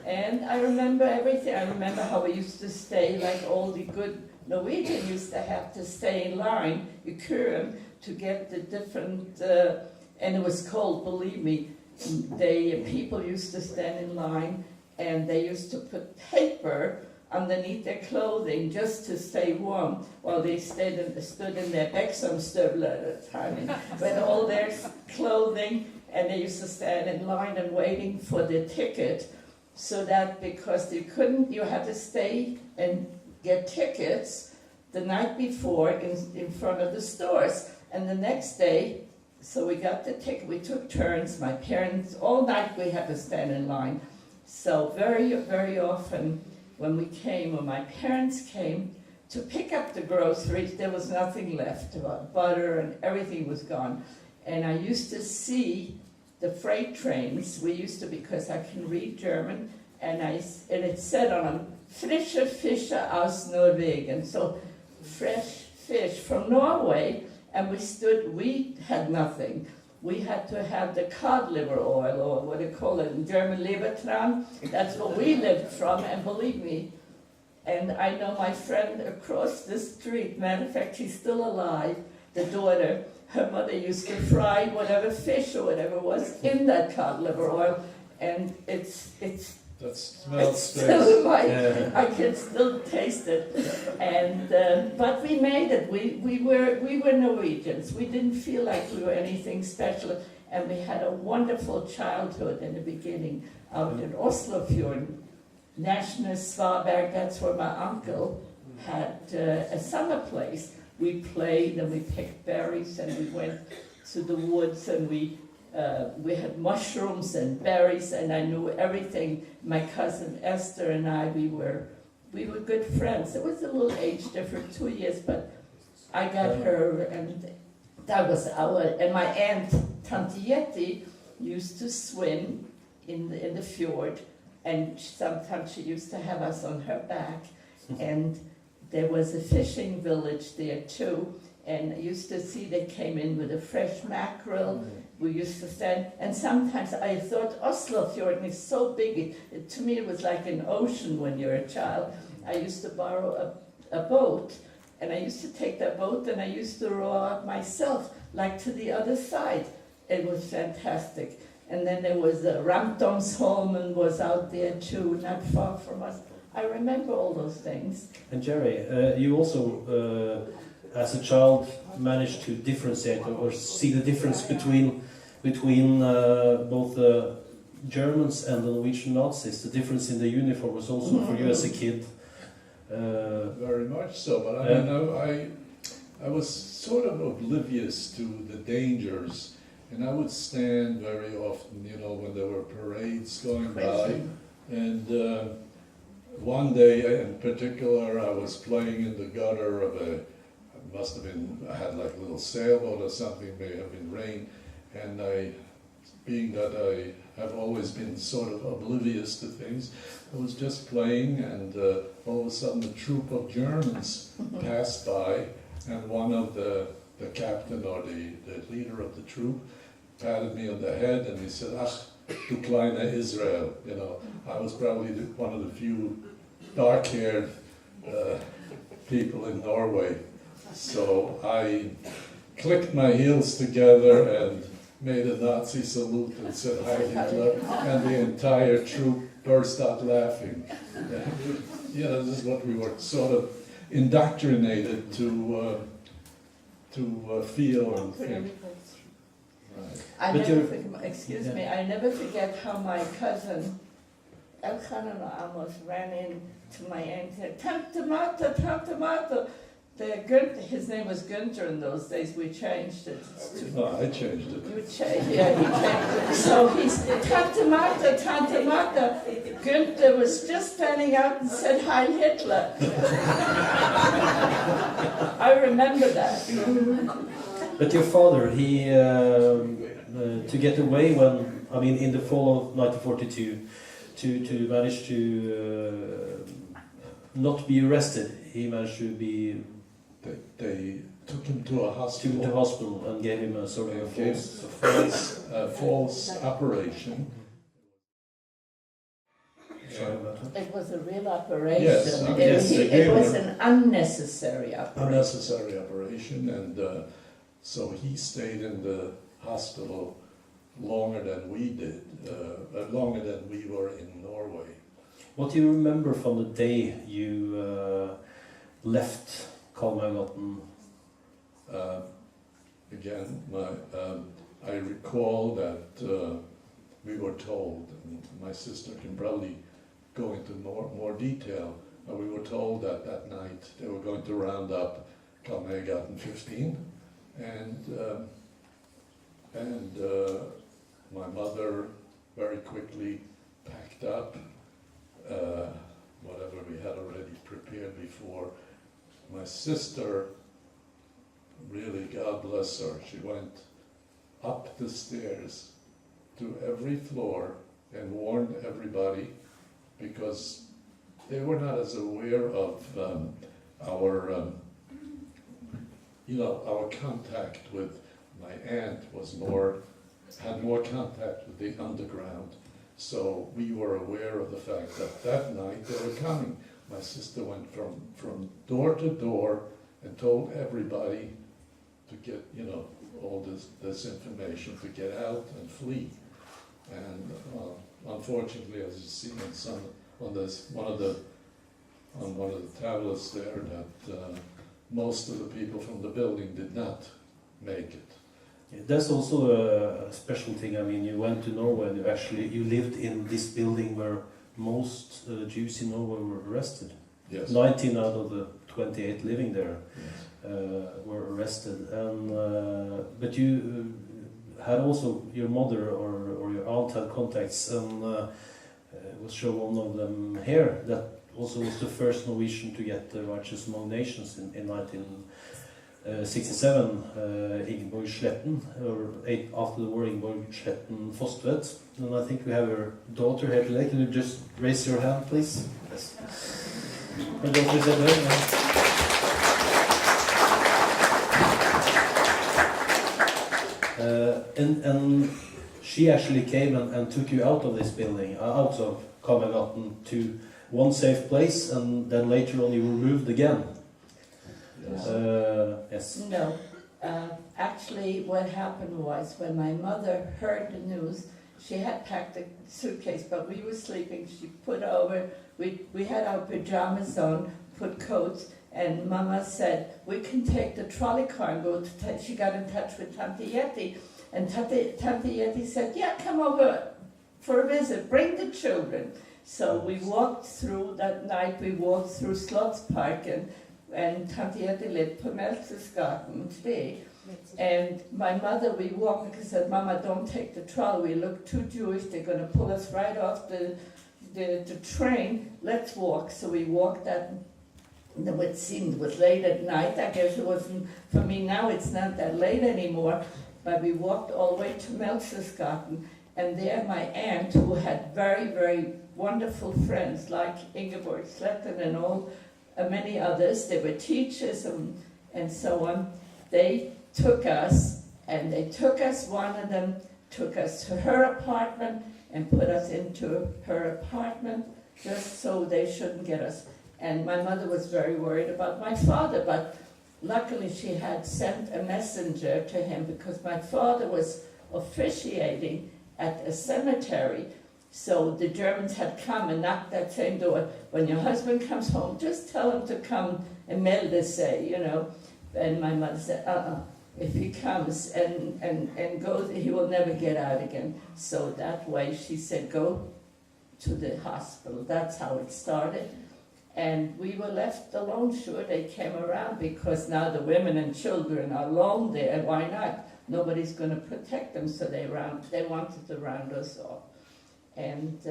And I remember everything. I remember how we used to stay, like all the good Norwegian used to have to stay in line, i køen, to get the different, and it was cold, believe me. People used to stand in line, and they used to put paper underneath their clothing just to stay warm while they stood in their Beksomstøvler at the time, with all their clothing, and they used to stand in line and waiting for the ticket, so that because you had to stay and get tickets the night before in front of the stores, and the next day, so we got the ticket, we took turns, my parents, all night we had to stand in line. So very, very often when my parents came to pick up the groceries, there was nothing left, butter and everything was gone. And I used to see the freight trains, because I can read German, and it said on them, frische Fische aus Norwegen, so fresh fish from Norway, and we had nothing. We had to have the cod liver oil, or what do you call it in German, Lebertran. That's what we lived from, and believe me, and I know my friend across the street, matter of fact, she's still alive, the daughter, her mother used to fry whatever fish or whatever was in that cod liver oil, and it's That smells Yeah. I can still taste it. And but we made it. We were Norwegians. We didn't feel like we were anything special, and we had a wonderful childhood in the beginning out in Oslo National Svaberg. That's where my uncle had a summer place. We played and we picked berries and we went to the woods and we had mushrooms and berries, and I knew everything. My cousin Esther and I, we were good friends. It was a little age difference, 2 years, but I got her, and that was and my aunt Tante Yeti used to swim in the fjord, and sometimes she used to have us on her back, and there was a fishing village there too, and I used to see they came in with a fresh mackerel. We used to stand, and sometimes I thought Oslo Fjord is so big, to me it was like an ocean when you're a child. I used to borrow a boat, and I used to take that boat and I used to row out myself, like to the other side. It was fantastic. And then there was Ramtomsholmen was out there too, not far from us. I remember all those things. And Gerry, you also, as a child, managed to differentiate or see the difference between both the Germans and the Norwegian Nazis. The difference in the uniform was also for you as a kid. Very much so, but I mean, I was sort of oblivious to the dangers, and I would stand very often, you know, when there were parades going by, and one day in particular I was playing in the gutter of I had like a little sailboat or something, may have been rain, and being that I have always been sort of oblivious to things, I was just playing, and all of a sudden a troop of Germans passed by, and one of the captain or the leader of the troop patted me on the head, and he said, "Ach, du kleine Israel." You know, I was probably one of the few dark-haired people in Norway. So I clicked my heels together and made a Nazi salute and said, "Heil Hitler," and the entire troop burst out laughing. You know, this is what we were sort of indoctrinated to feel and think. Right. I never forget how my cousin Elchanan almost ran in to my aunt and said, "Tante Martha, Tante Martha." His name was Günther in those days. We changed it. No, I changed it. You changed, yeah, he changed it. So he's Tante Martha, Tante Martha. Günther was just standing out and said, "Heil Hitler." I remember that. But your father, he to get away in the fall of 1942, to manage to not be arrested, he managed to be. They took him to a hospital. And gave him a sort of false operation. It was a real operation. Yes, it was an unnecessary operation. Unnecessary operation, and so he stayed in the hospital longer than we did, longer than we were in Norway. What do you remember from the day you left Kalmargotten? Again, I recall that we were told, and my sister can probably go into more detail, but we were told that that night they were going to round up Kalmargotten 15, and my mother very quickly packed up whatever we had already prepared before. My sister, really, God bless her, she went up the stairs to every floor and warned everybody, because they were not as aware of our contact with my aunt had more contact with the underground. So we were aware of the fact that that night they were coming. My sister went from door to door and told everybody to get, all this information, to get out and flee. And unfortunately, as you see on one of the tablets there, that most of the people from the building did not make it. Yeah, that's also a special thing. I mean, you went to Norway and you lived in this building where most Jews in Norway were arrested. Yes. 19 out of the 28 living there Yes. were arrested. And but you had also your mother or your aunt had contacts, and we'll show one of them here. That also was the first Norwegian to get the Righteous Among Nations in 1967. Ingeborg Sletten, or after the war, Ingeborg Sletten Fostvedt. And I think we have her daughter here today. Can you just raise your hand, please? Yes. Her daughter is there. And she actually came and took you out of this building, out of Kammergaten, to one safe place, and then later on you were moved again. Yes. Yes. No. Actually, what happened was when my mother heard the news, she had packed a suitcase, but we were sleeping. She put over, we had our pajamas on, put coats, and Mama said, we can take the trolley car and go to, she got in touch with Tante Yeti. And Tante Yeti said, yeah, come over for a visit, bring the children. So we walked through, that night we walked through Slottsparken, and Tante Yeti lived på Melsesgaten 3. And my mother, we walked because I said, Mama, don't take the trolley, we look too Jewish, they're going to pull us right off the train, let's walk. So we walked that, and it seemed it was late at night. I guess it wasn't, for me now it's not that late anymore, but we walked all the way to Melsesgaten, and there my aunt, who had very, very wonderful friends like Ingeborg Sletten and all, many others, they were teachers and so on, they took us, one of them took us to her apartment and put us into her apartment just so they shouldn't get us. And my mother was very worried about my father, but luckily she had sent a messenger to him because my father was officiating at a cemetery. So the Germans had come and knocked that same door. When your husband comes home, just tell him to come and melde sig, you know. And my mother said, if he comes and goes, he will never get out again. So that way she said, go to the hospital. That's how it started. And we were left alone. Sure, they came around because now the women and children are alone there. Why not? Nobody's going to protect them, so they wanted to round us off. And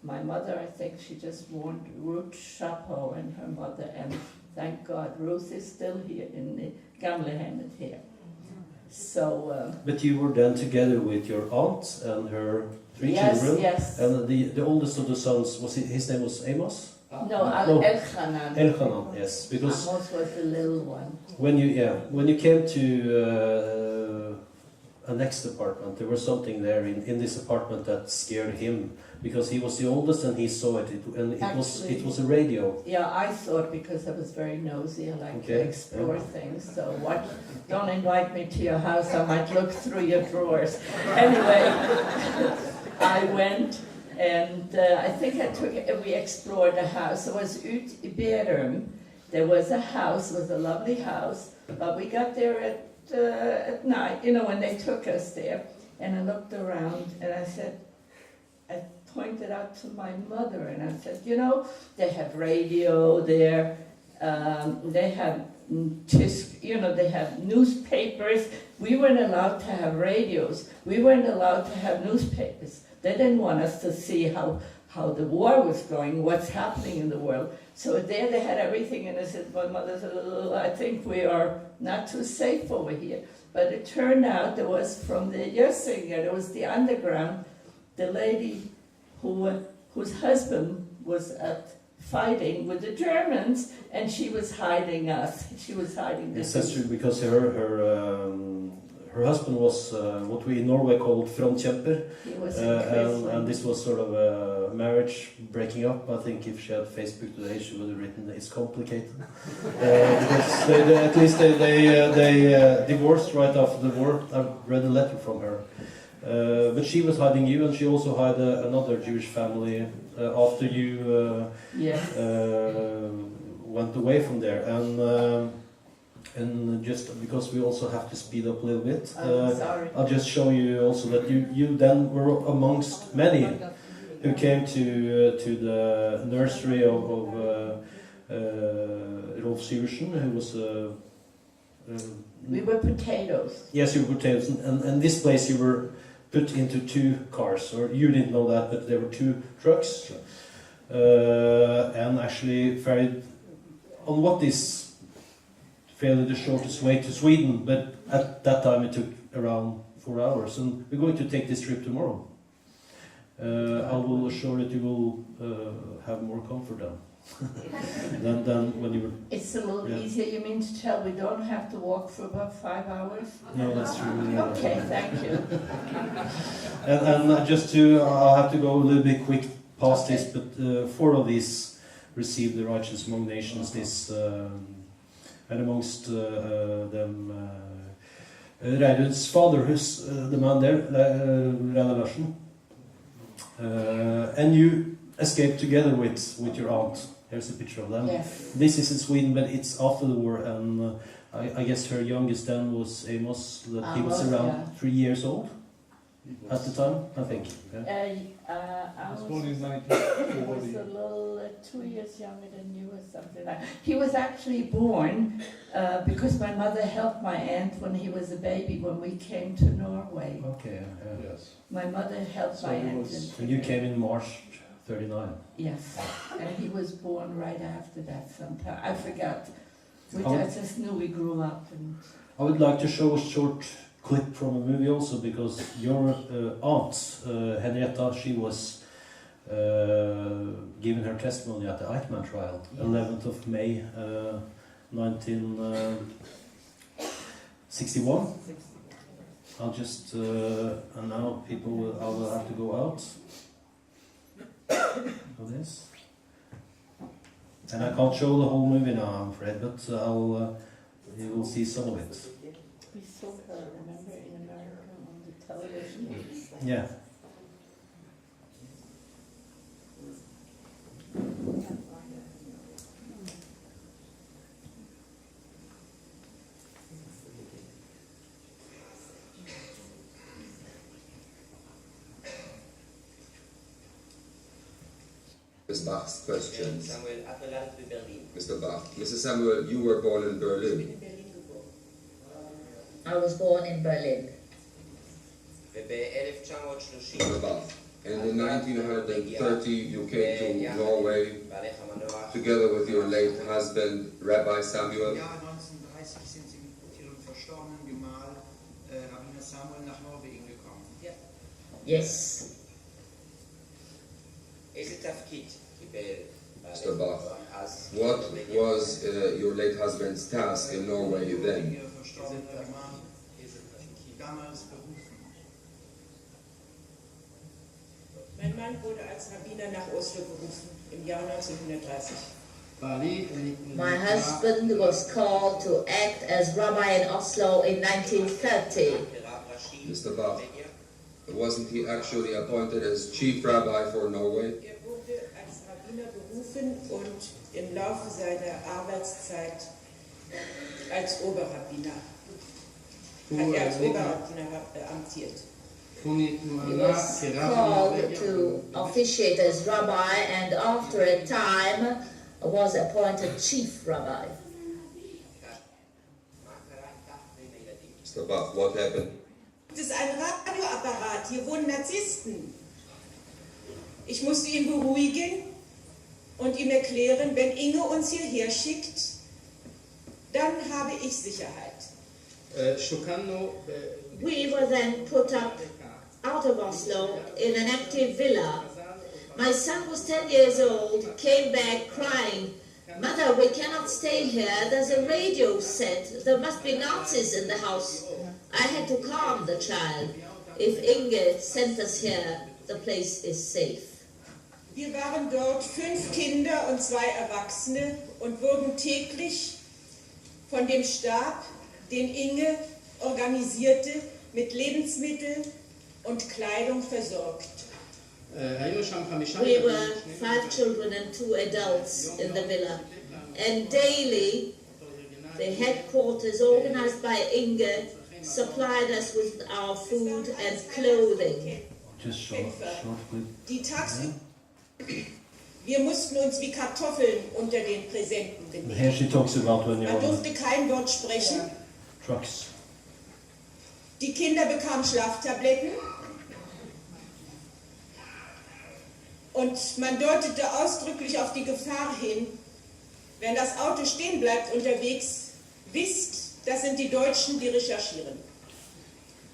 my mother, I think she just warned Ruth Chapeau and her mother, and thank God Ruth is still here in the Gamlehemmet here. So. But you were then together with your aunt and her three children. Yes. And the oldest of the sons, his name was Amos? No, Elchanan. Elchanan, yes, because Amos was the little one. When you came to a next apartment, there was something there in this apartment that scared him because he was the oldest and he saw it, it was a radio. Yeah, I saw it because I was very nosy. I like to explore things. So don't invite me to your house. I might look through your drawers. Anyway, I went. And I think we explored the house. It was ut I Bærum. There was a house, it was a lovely house, but we got there at night, you know, when they took us there. And I looked around and I pointed out to my mother and I said, you know, they have radio there, they have they have newspapers. We weren't allowed to have radios. We weren't allowed to have newspapers. They didn't want us to see how the war was going, what's happening in the world. So there they had everything, and I said, my mother said, I think we are not too safe over here. But it turned out there was from the Jössinger, there was the underground, the lady whose husband was fighting with the Germans, and she was hiding us. She was hiding the... Yes, that's true, because her husband was what we in Norway called frontkjemper, and this was sort of a marriage breaking up. I think if she had Facebook today, she would have written it's complicated. Because at least they divorced right after the war. I read a letter from her. But she was hiding you, and she also hid another Jewish family after you went away from there. And just because we also have to speed up a little bit, I'll just show you also that you then were amongst many who came to the nursery of Rolf Syversen, who was we were potatoes. Yes, you were potatoes, and this place you were put into 2 cars, or you didn't know that, but there were 2 trucks, and actually ferried on what is fairly the shortest way to Sweden, but at that time it took around 4 hours, and we're going to take this trip tomorrow. I will assure that you will have more comfort than when you were... It's a little easier, you mean to tell we don't have to walk for about 5 hours? No, that's true. Okay, thank you. and just to, I'll have to go a little bit quick past this, but 4 of these received the Righteous Among Nations this... and amongst them, Reidun's father, who's the man there, Reidar Larsen. And you escaped together with your aunt. Here's a picture of them. Yes. This is in Sweden, but it's after the war, and I guess her youngest then was Amos, that he was around 3 years old at the time, I think. I was born in 1940. He was a little 2 years younger than you or something like that. He was actually born because my mother helped my aunt when he was a baby when we came to Norway. Okay, Yes. My mother helped my aunt. And you came in March 39. Yes, and he was born right after that sometime. I forgot. I just knew we grew up. And I would like to show a short clip from a movie also, because your aunt, Henrietta, she was giving her testimony at the Eichmann trial, 11th of May 1961. I'll just, and now I will have to go out of this. And I can't show the whole movie now, I'm afraid, but you will see some of it. we saw her, remember, in America on the television? Yeah. Ms. Bach's questions. Samuel, afgeladen in Berlin. Mr. Bach, Mrs. Samuel, you were born in Berlin. I was born in Berlin. Mr. Bach, and in 1930 you came to Norway together with your late husband, Rabbi Samuel. Ja, 1930 sind Sie mit Ihrem verstorbenen Gemahl Rabbiner Samuel nach Norwegen gekommen. Yes. Mr. Bach, what was your late husband's task in Norway then? Ihr verstorbener Gemahl damals berufen. Mein Mann wurde als Rabbiner nach Oslo berufen im Jahr 1930. My husband was called to act as rabbi in Oslo in 1930. Mr. Bach, wasn't he actually appointed as chief rabbi for Norway? Wurde als Rabbiner berufen und im Laufe seiner Arbeitszeit als Oberrabbiner. Hat als Oberrabbiner amtiert. He was called to officiate as rabbi, and after a time was appointed chief rabbi. Mr. Bach, what happened? Das ist ein Radioapparat, hier wohnen Narzissten. Ich musste ihn beruhigen und ihm erklären, wenn Inge uns hierher schickt, dann habe ich Sicherheit. We were then put up out of Oslo in an empty villa. My son was 10 years old, came back crying, "Mother, we cannot stay here, there's a radio set, there must be Nazis in the house." I had to calm the child. If Inge sent us here, the place is safe. Wir waren dort 5 Kinder und 2 Erwachsene und wurden täglich von dem Stab, den Inge organisierte, mit Lebensmitteln und Kleidung versorgt. We were 5 children and 2 adults in the villa. And daily, the headquarters, organized by Inge, supplied us with our food and clothing. Just short, please. Die wir mussten uns wie Kartoffeln unter den Präsenten benehmen. Here she talks about when you Man durfte kein Wort sprechen. trucks. Die Kinder bekamen Schlaftabletten. Und man deutete ausdrücklich auf die Gefahr hin, wenn das Auto stehen bleibt unterwegs, wisst, das sind die Deutschen, die recherchieren.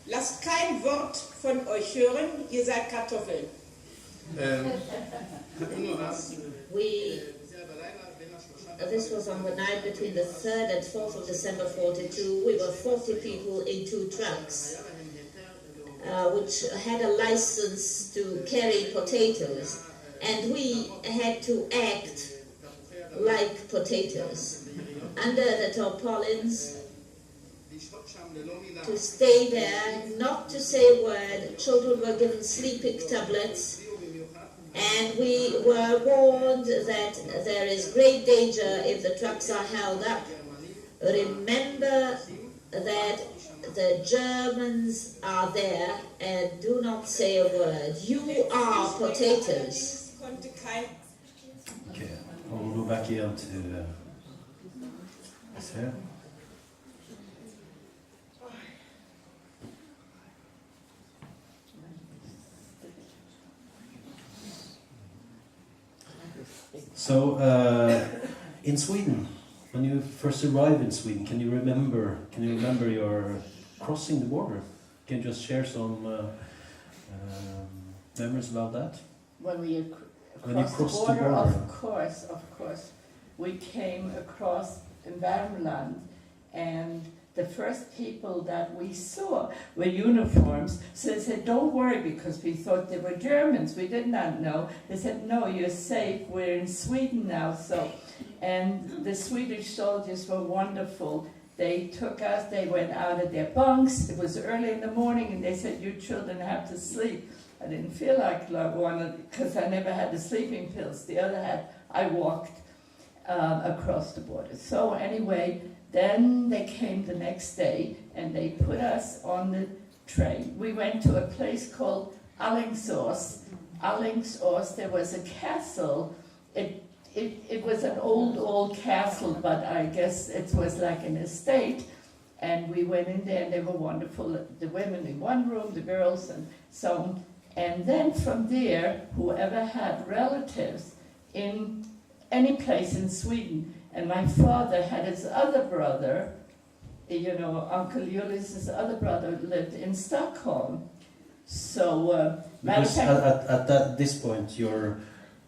Lasst kein Wort von euch hören, ihr seid Kartoffeln. This was on the night between the 3rd and 4th of December 42. We were 40 people in 2 trucks, which had a license to carry potatoes, and we had to act like potatoes under the tarpaulins, to stay there, not to say a word. Children were given sleeping tablets, and we were warned that there is great danger if the trucks are held up. Remember that the Germans are there, and do not say a word. You are potatoes. Okay, I'll go back here to this here. So, in Sweden, when you first arrived in Sweden, can you remember your crossing the border? Can you just share some memories about that? When we crossed the the border, border. of course. We came across in Värmland, and the first people that we saw were uniforms. So they said, don't worry, because we thought they were Germans. We did not know. They said, no, you're safe. We're in Sweden now. So, and the Swedish soldiers were wonderful. They took us, they went out of their bunks. It was early in the morning, and they said, you children have to sleep. I didn't feel like one, because I never had the sleeping pills. The other had, I walked across the border. So anyway, then they came the next day, and they put us on the train. We went to a place called Alingsås. Alingsås, there was a castle. It was an old castle, but I guess it was like an estate. And we went in there, and they were wonderful. The women in one room, the girls, and so on. And then from there, whoever had relatives in any place in Sweden, and my father had his other brother, you know, Uncle Julius' other brother lived in Stockholm. So, because at this point, your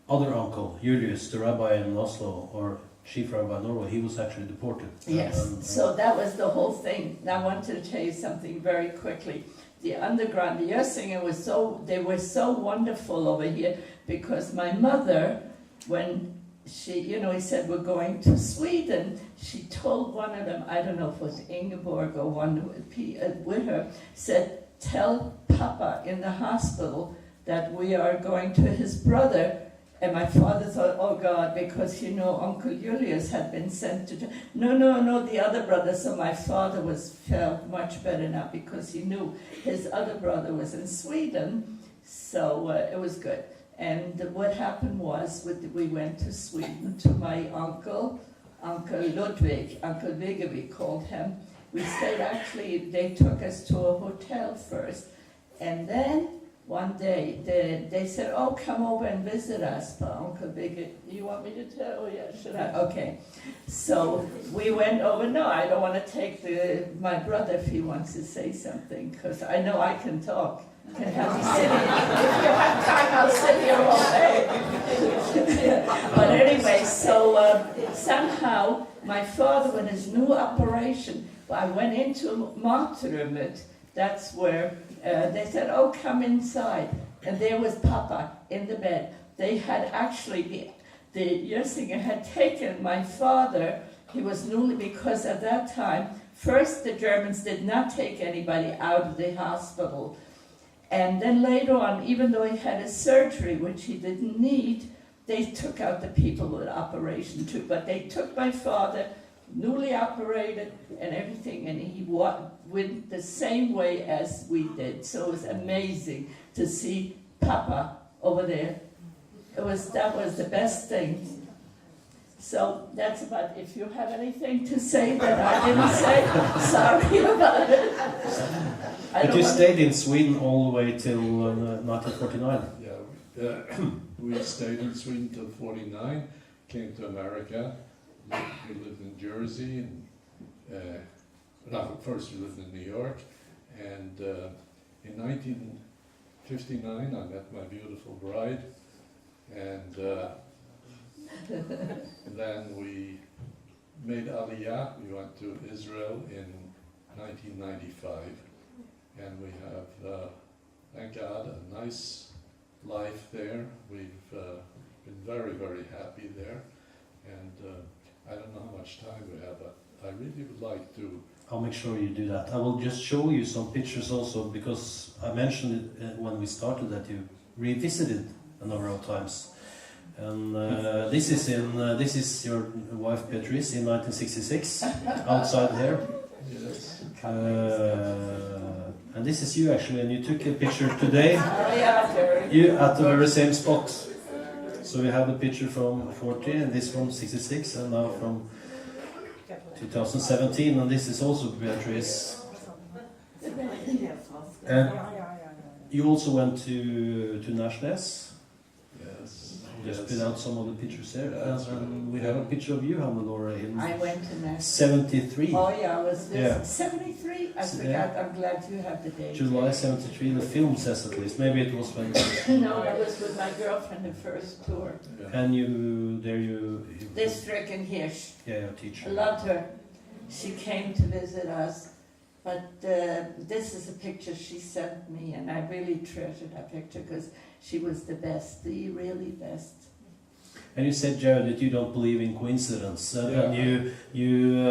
other uncle, Julius, the rabbi in Oslo, or chief rabbi in Norway, he was actually deported. Yes, so that was the whole thing. Now I want to tell you something very quickly. The underground, the Issay they were so wonderful over here, because my mother, when she, you know, he said, we're going to Sweden, she told one of them, I don't know if it was Ingeborg or one with her, said, tell Papa in the hospital that we are going to his brother. And my father thought, oh God, because, you know, Uncle Julius had been sent to... No, the other brother. So my father felt much better now, because he knew his other brother was in Sweden. So it was good. And what happened was, we went to Sweden to my uncle Ludwig, Uncle Vigge, we called him. We stayed, actually, they took us to a hotel first. And then one day, they said, oh, come over and visit us. But Uncle Vigge, you want me to tell? Oh, yeah, should I? Okay. So we went over. No, I don't want to take my brother if he wants to say something, because I know I can talk. Can have you sit here. If you have time, I'll sit here all day. But anyway, so somehow my father, in his new operation, I went into Martrummet. That's where they said, oh, come inside. And there was Papa in the bed. They had actually, the Jössinger had taken my father. He was newly, because at that time, first the Germans did not take anybody out of the hospital. And then later on, even though he had a surgery, which he didn't need, they took out the people with operation too. But they took my father, newly operated and everything, and he went the same way as we did. So it was amazing to see Papa over there. That was the best thing. So that's about, if you have anything to say that I didn't say, sorry about it. But you stayed in Sweden all the way till 1949? Yeah, we stayed in Sweden till 49, came to America, we lived in Jersey, and first we lived in New York, and in 1959 I met my beautiful bride, and then we made Aliyah. We went to Israel in 1995, and we have, thank God, a nice life there. We've been very, very happy there, and I don't know how much time we have, but I really would like to. I'll make sure you do that. I will just show you some pictures also, because I mentioned it when we started that you revisited a number of times. And this is your wife Beatrice in 1966, outside here. Yes. And this is you actually, and you took a picture today. You at the very same spot. So we have the picture from 40, and this from 66, and now from 2017, and this is also Beatrice. And you also went to Nashness. Just put out some of the pictures there. And we have a picture of you, Hanne-Lore, in I went to Nashville. 73. Oh yeah, I was there. Yeah. 73? I forgot. Yeah. I'm glad you have the date. July 73, the film says at least. Maybe it was when... No, I was with my girlfriend the first tour. Yeah. And you... District in Hirsch. Yeah, your teacher. I loved her. She came to visit us. But this is a picture she sent me, and I really treasure that picture because she was the best, the really best. And you said, Jared, that you don't believe in coincidence, and you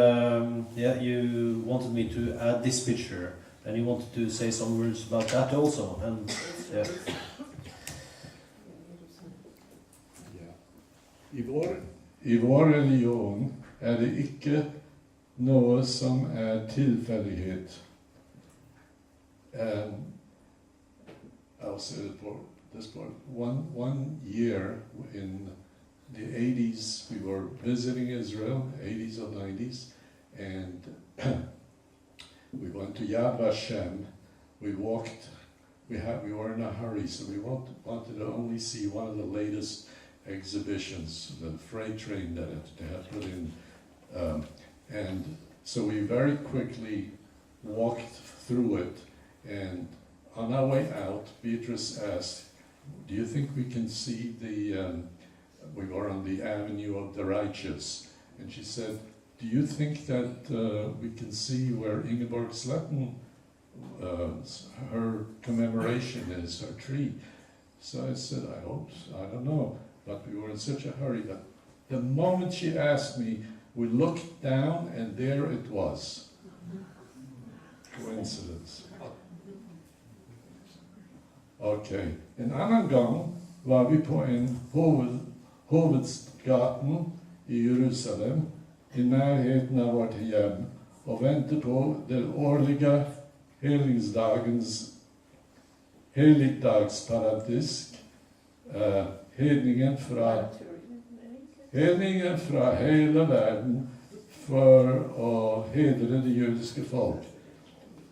wanted me to add this picture, and you wanted to say some words about that also. And I vår religion det ikke noe som tilfeldighet. I'll say it for this part. One year in the 80s, we were visiting Israel, 80s or 90s, and we went to Yad Vashem. We walked. We were in a hurry, so we wanted to only see one of the latest exhibitions, the freight train that they had put in. And so we very quickly walked through it, and on our way out, Beatrice asked, do you think we can see we were on the Avenue of the Righteous, and she said, do you think that we can see where Ingeborg Sletten, her commemoration is, her tree? So I said, I hope so. I don't know, but we were in such a hurry that the moment she asked me, we looked down, and there it was. Coincidence. Okay. En annan gång var vi på en hovedgaten i Jerusalem, i närheten av vårt hem, och väntade på den årliga heligdagsparadisk, hedningen från hela världen för att hedra det judiska folk.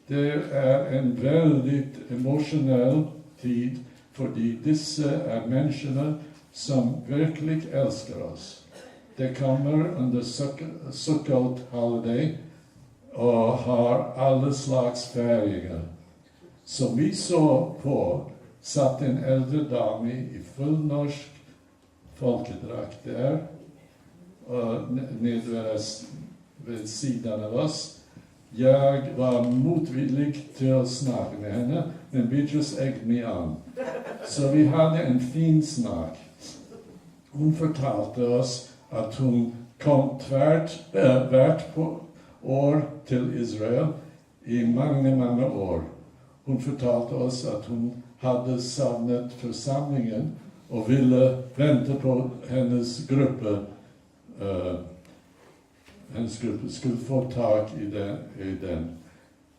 Det är en väldigt emotionell tid, för dessa är människorna som verkligen älskar oss. De kommer under Sukkot holiday och har alla slags färger. Som vi såg på satt en äldre dam i full norsk folkedrakt där, vid sidan av oss. Jag var motvillig till att snacka med henne, men Beatrice äggde mig an. Så vi hade en fin snack. Hon fortalte oss att hon kom vart på år till Israel i många år. hon fortalte oss at hun hadde savnet forsamlingen og ville vente på hennes gruppe skulle få tak i den.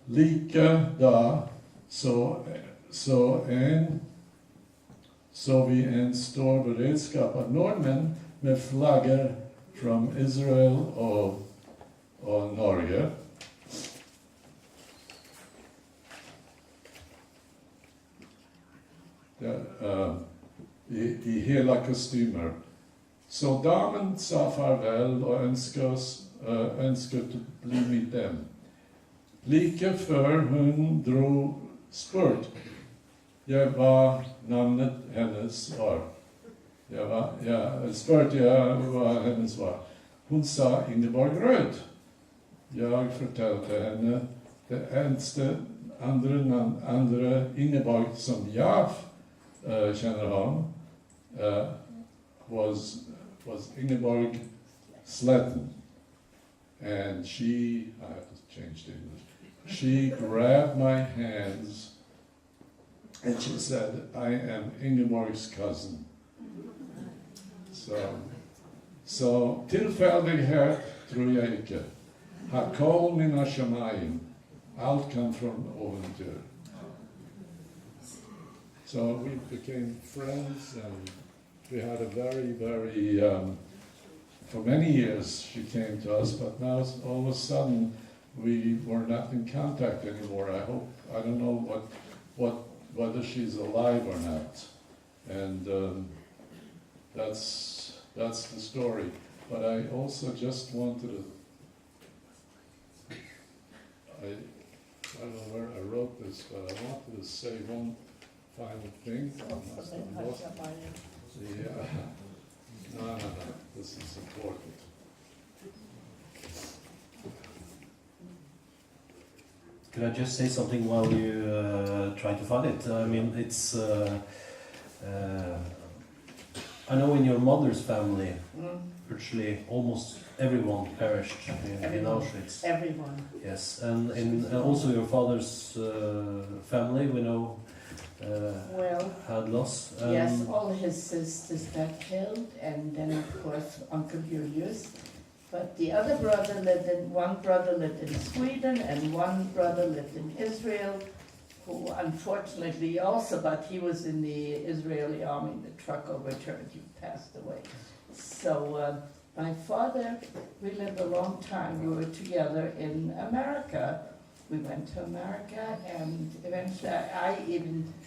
Like da så vi en stor beredskap av nordmenn med flagger fra Israel og Norge. I hele kostymer. Så damen sa farvel og ønsket å bli med dem. Like før hun dro spurt jeg hva navnet hennes var. Spurte jeg hva hennes var. Hun sa Ingeborg Rød. Jeg fortalte henne det eneste andre Ingeborg som jeg kjenner ham was Ingeborg Sletten. And she, I have to change the English, she grabbed my hands and she said, I am Ingeborg's cousin. Så tilfeldighet tror jeg ikke. Hakol min hashamayim. Alt kom fra oventur. So we became friends and we had a very, for many years she came to us, but now all of a sudden we were not in contact anymore. I don't know whether she's alive or not. And that's the story. But I also just wanted to, I don't know where I wrote this, but I wanted to say one final thing. Yeah. No, this is important. Could I just say something while you try to find it? I mean, it's... I know in your mother's family, virtually almost everyone perished in Auschwitz. Everyone. Yes, and also your father's family, we know, had loss. Yes, all his sisters got killed, and then of course Uncle Julius. But the other brother one brother lived in Sweden, and one brother lived in Israel, who unfortunately also, but he was in the Israeli army, the truck overturned, he passed away. So my father, we lived a long time, we were together in America. We went to America, and eventually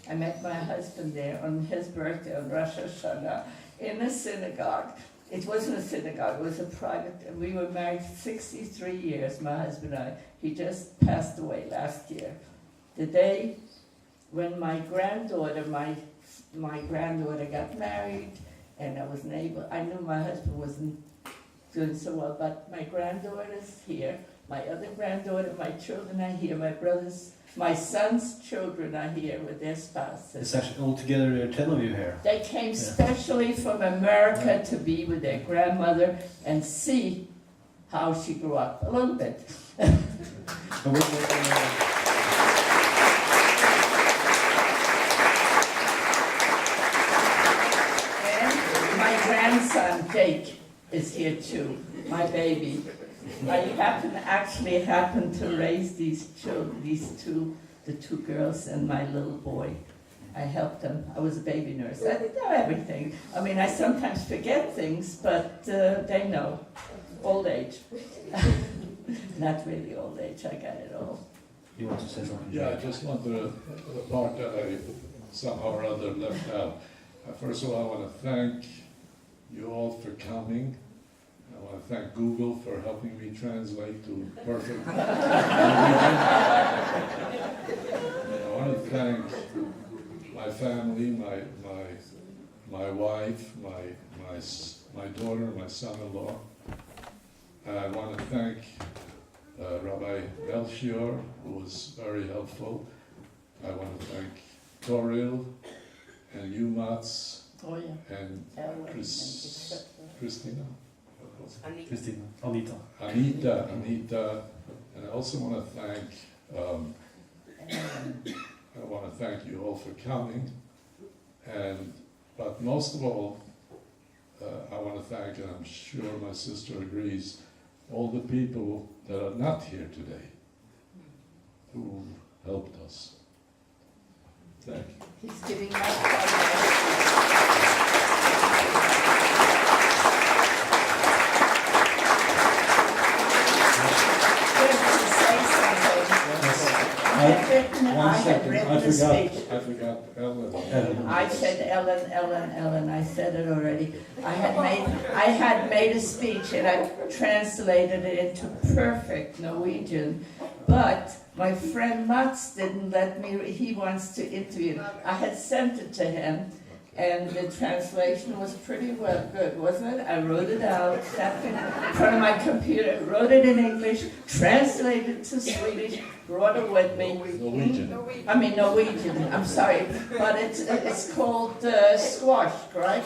I met my husband there on his birthday on Rosh Hashanah in a synagogue. It wasn't a synagogue, it was a private, and we were married 63 years, my husband and I. He just passed away last year. The day when my granddaughter got married, and I knew my husband wasn't doing so well, but my granddaughter's here, my other granddaughter, my children are here, my son's children are here with their spouses. It's actually altogether there are 10 of you here. They came specially from America to be with their grandmother and see how she grew up, a little bit. And my grandson, Jake, is here too, my baby. I happened to raise these children, the two girls and my little boy. I helped them. I was a baby nurse. I didn't know everything. I mean, I sometimes forget things, but they know. Old age. Not really old age, I got it all. You want to say something? Yeah, I just wanted the part that I somehow or other left out. First of all, I want to thank you all for coming. I want to thank Google for helping me translate to perfect Norwegian. I want to thank my family, my wife, my daughter, my son-in-law. I want to thank Rabbi Melchior, who was very helpful. I want to thank Toril and you, Mats, and Christina. Anita. And I also want to thank I want to thank you all for coming, but most of all, I want to thank, and I'm sure my sister agrees, all the people that are not here today who helped us. Thank you. He's giving us I forgot Ellen. I said Ellen. I said it already. I had made a speech and I translated it into perfect Norwegian, but my friend Mats didn't let me. He wants to interview. I had sent it to him, and the translation was pretty good, wasn't it? I wrote it out, sat in front of my computer, wrote it in English, translated to Swedish, brought it with me. Norwegian. I'm sorry, but it's called squash, right?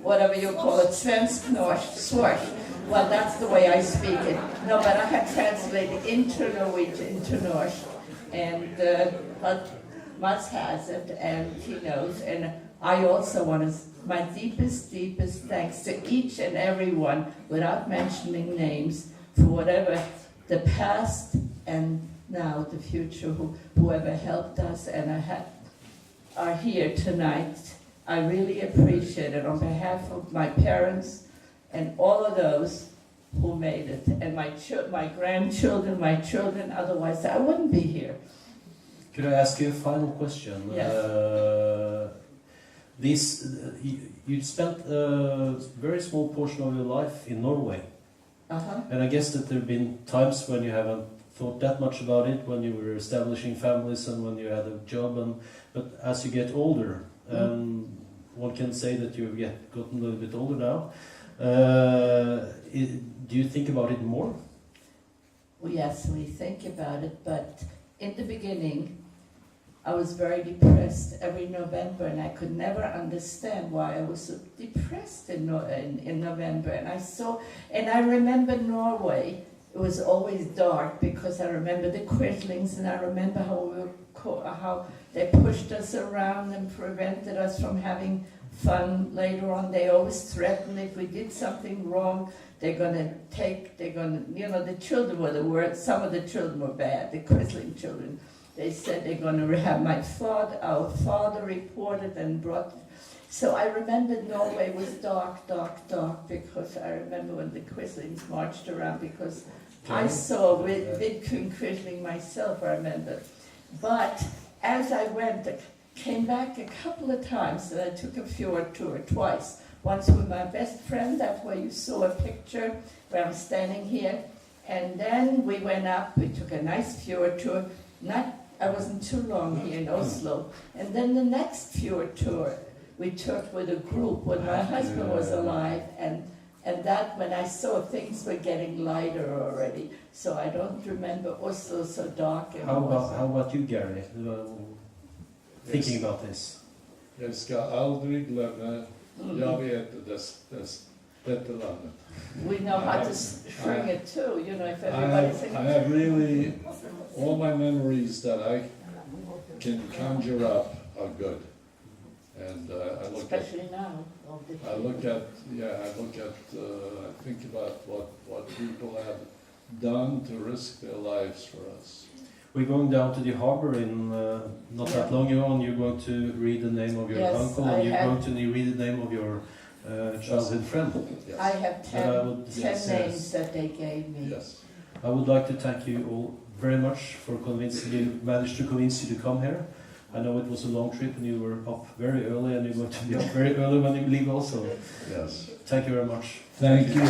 Whatever you call it, svensk squash. Well, that's the way I speak it. No, but I had translated into Norwegian, into Norse, and but Mats has it, and he knows. And I also want to my deepest thanks to each and every one, without mentioning names, for whatever the past and now the future, whoever helped us and are here tonight. I really appreciate it on behalf of my parents and all of those who made it, and my grandchildren, my children, otherwise I wouldn't be here. Could I ask you a final question? Yes. You spent a very small portion of your life in Norway. And I guess that there have been times when you haven't thought that much about it, when you were establishing families and when you had a job, but as you get older, one can say that you've gotten a little bit older now. Do you think about it more? Well, yes, we think about it, but in the beginning, I was very depressed every November, and I could never understand why I was so depressed in November. And I remember Norway. It was always dark because I remember the Quislings, and I remember how they pushed us around and prevented us from having fun later on. They always threatened if we did something wrong, the children were the worst. Some of the children were bad, the Quisling children. They said they're going to have our father reported and brought. So I remember Norway was dark, because I remember when the Quislings marched around, because I saw Vidkun Quisling myself, I remember. But as I went, I came back a couple of times, and I took a fjord tour twice. Once with my best friend, that's where you saw a picture, where I'm standing here. And then we went up, we took a nice fjord tour. I wasn't too long here in Oslo. And then the next fjord tour we took with a group when my husband was alive, and that when I saw things were getting lighter already. So I don't remember Oslo so dark. How about you, Gary? Thinking about this? Jag ska aldrig glömma, jag vet detta landet. We know how to string it too, if everybody's I have really, all my memories that I can conjure up are good. And I think about what people have done to risk their lives for us. We're going down to the harbor in not that long ago. You're going to read the name of your uncle, and you're going to read the name of your childhood friend. Yes. I have 10 names that they gave me. Yes. I would like to thank you all very much for managed to convince you to come here. I know it was a long trip and you were up very early, and you're going to be up very early when you leave also. Yes. Thank you very much. Thank you.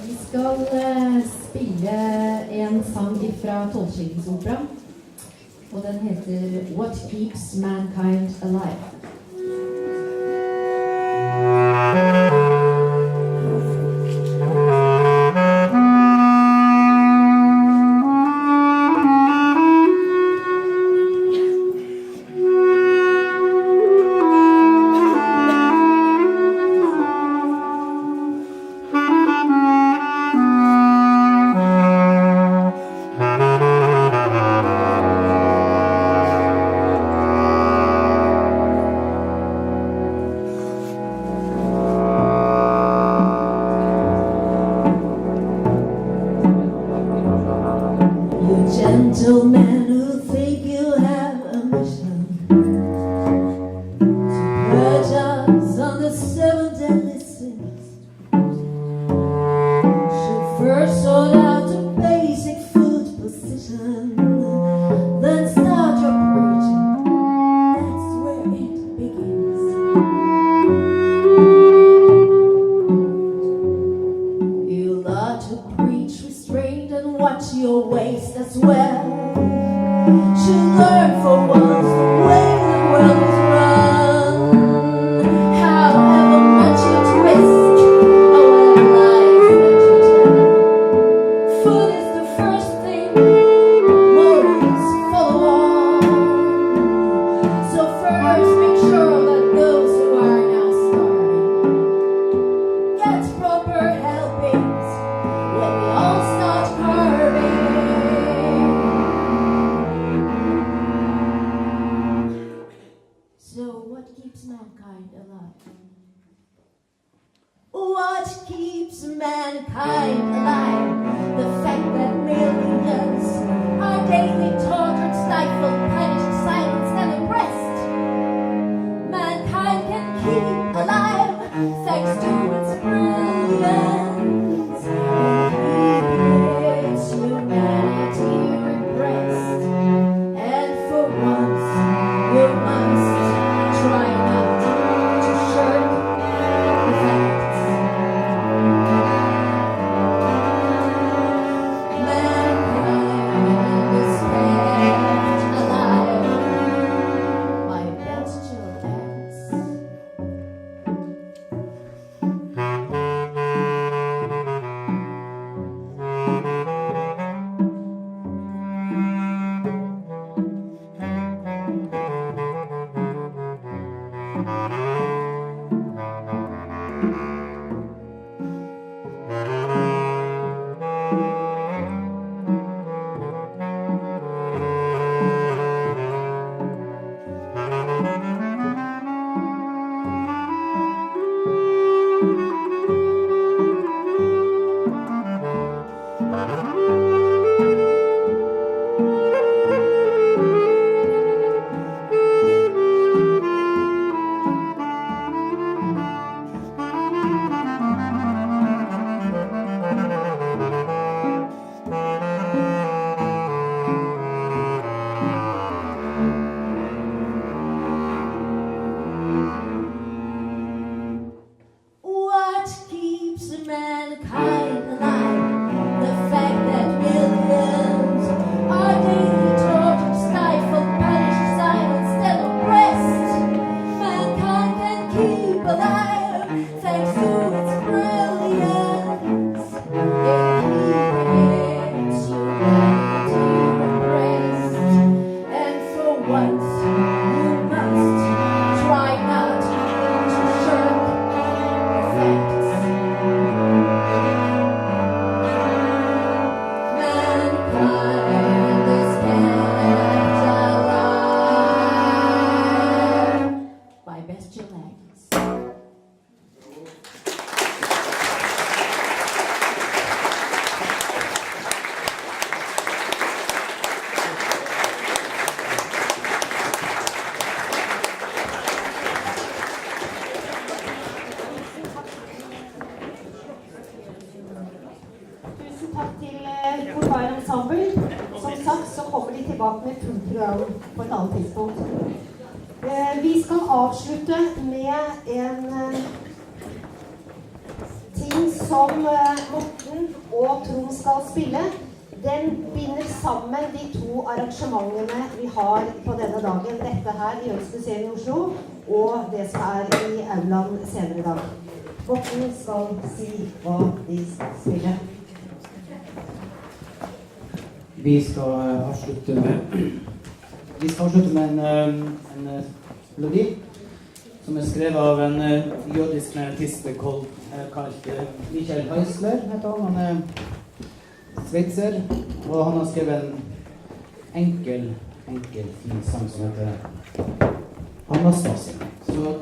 Vi skal spille en sang fra Tolvskillingsopera. Og den heter What Keeps Mankind Alive. Gentlemen who think you have a mission to purge us on the 7 deadly sins should first sort out a basic food position, then start your preaching. That's where it begins. You ought to preach restraint and watch your waist as well. Should learn for once the way the world is run. However much you twist, or whatever lies that you tell. Food is the first thing, morals follow on. So first make sure that those who are now starving get proper helpings when we all start carving. So what keeps mankind alive? What keeps mankind alive? The fact that millions are daily tortured, stifled, punished, silenced, and oppressed. Mankind can keep alive thanks to its brilliance and keep its humanity repressed. And for once, you must try not to shirk the facts. Mankind is kept alive by bestial acts. What keeps mankind alive? The fact that millions are daily tortured, stifled, punished, silenced, and oppressed. Mankind can keep alive thanks to its brilliance in keeping its humanity repressed. And for once, you must try not to shirk the facts. Mankind is kept alive by bestial acts. Tusen takk til Kurt Weill Ensemble. Som sagt så kommer de tilbake med et fullt program på et annet tidspunkt. Vi skal avslutte med en ting som Morten og Trond skal spille. Den binder sammen de to arrangementene vi har på denne dagen. Dette her i Jødisk Museum i Oslo, og det som i aulaen senere i dag. Borten skal si hva de skal spille. Vi skal avslutte med en melodi som skrevet av en jødisk artist kalt Michael Heisler, heter han. Han sveitser, og han har skrevet en enkel fin sang som heter Anastasia. Så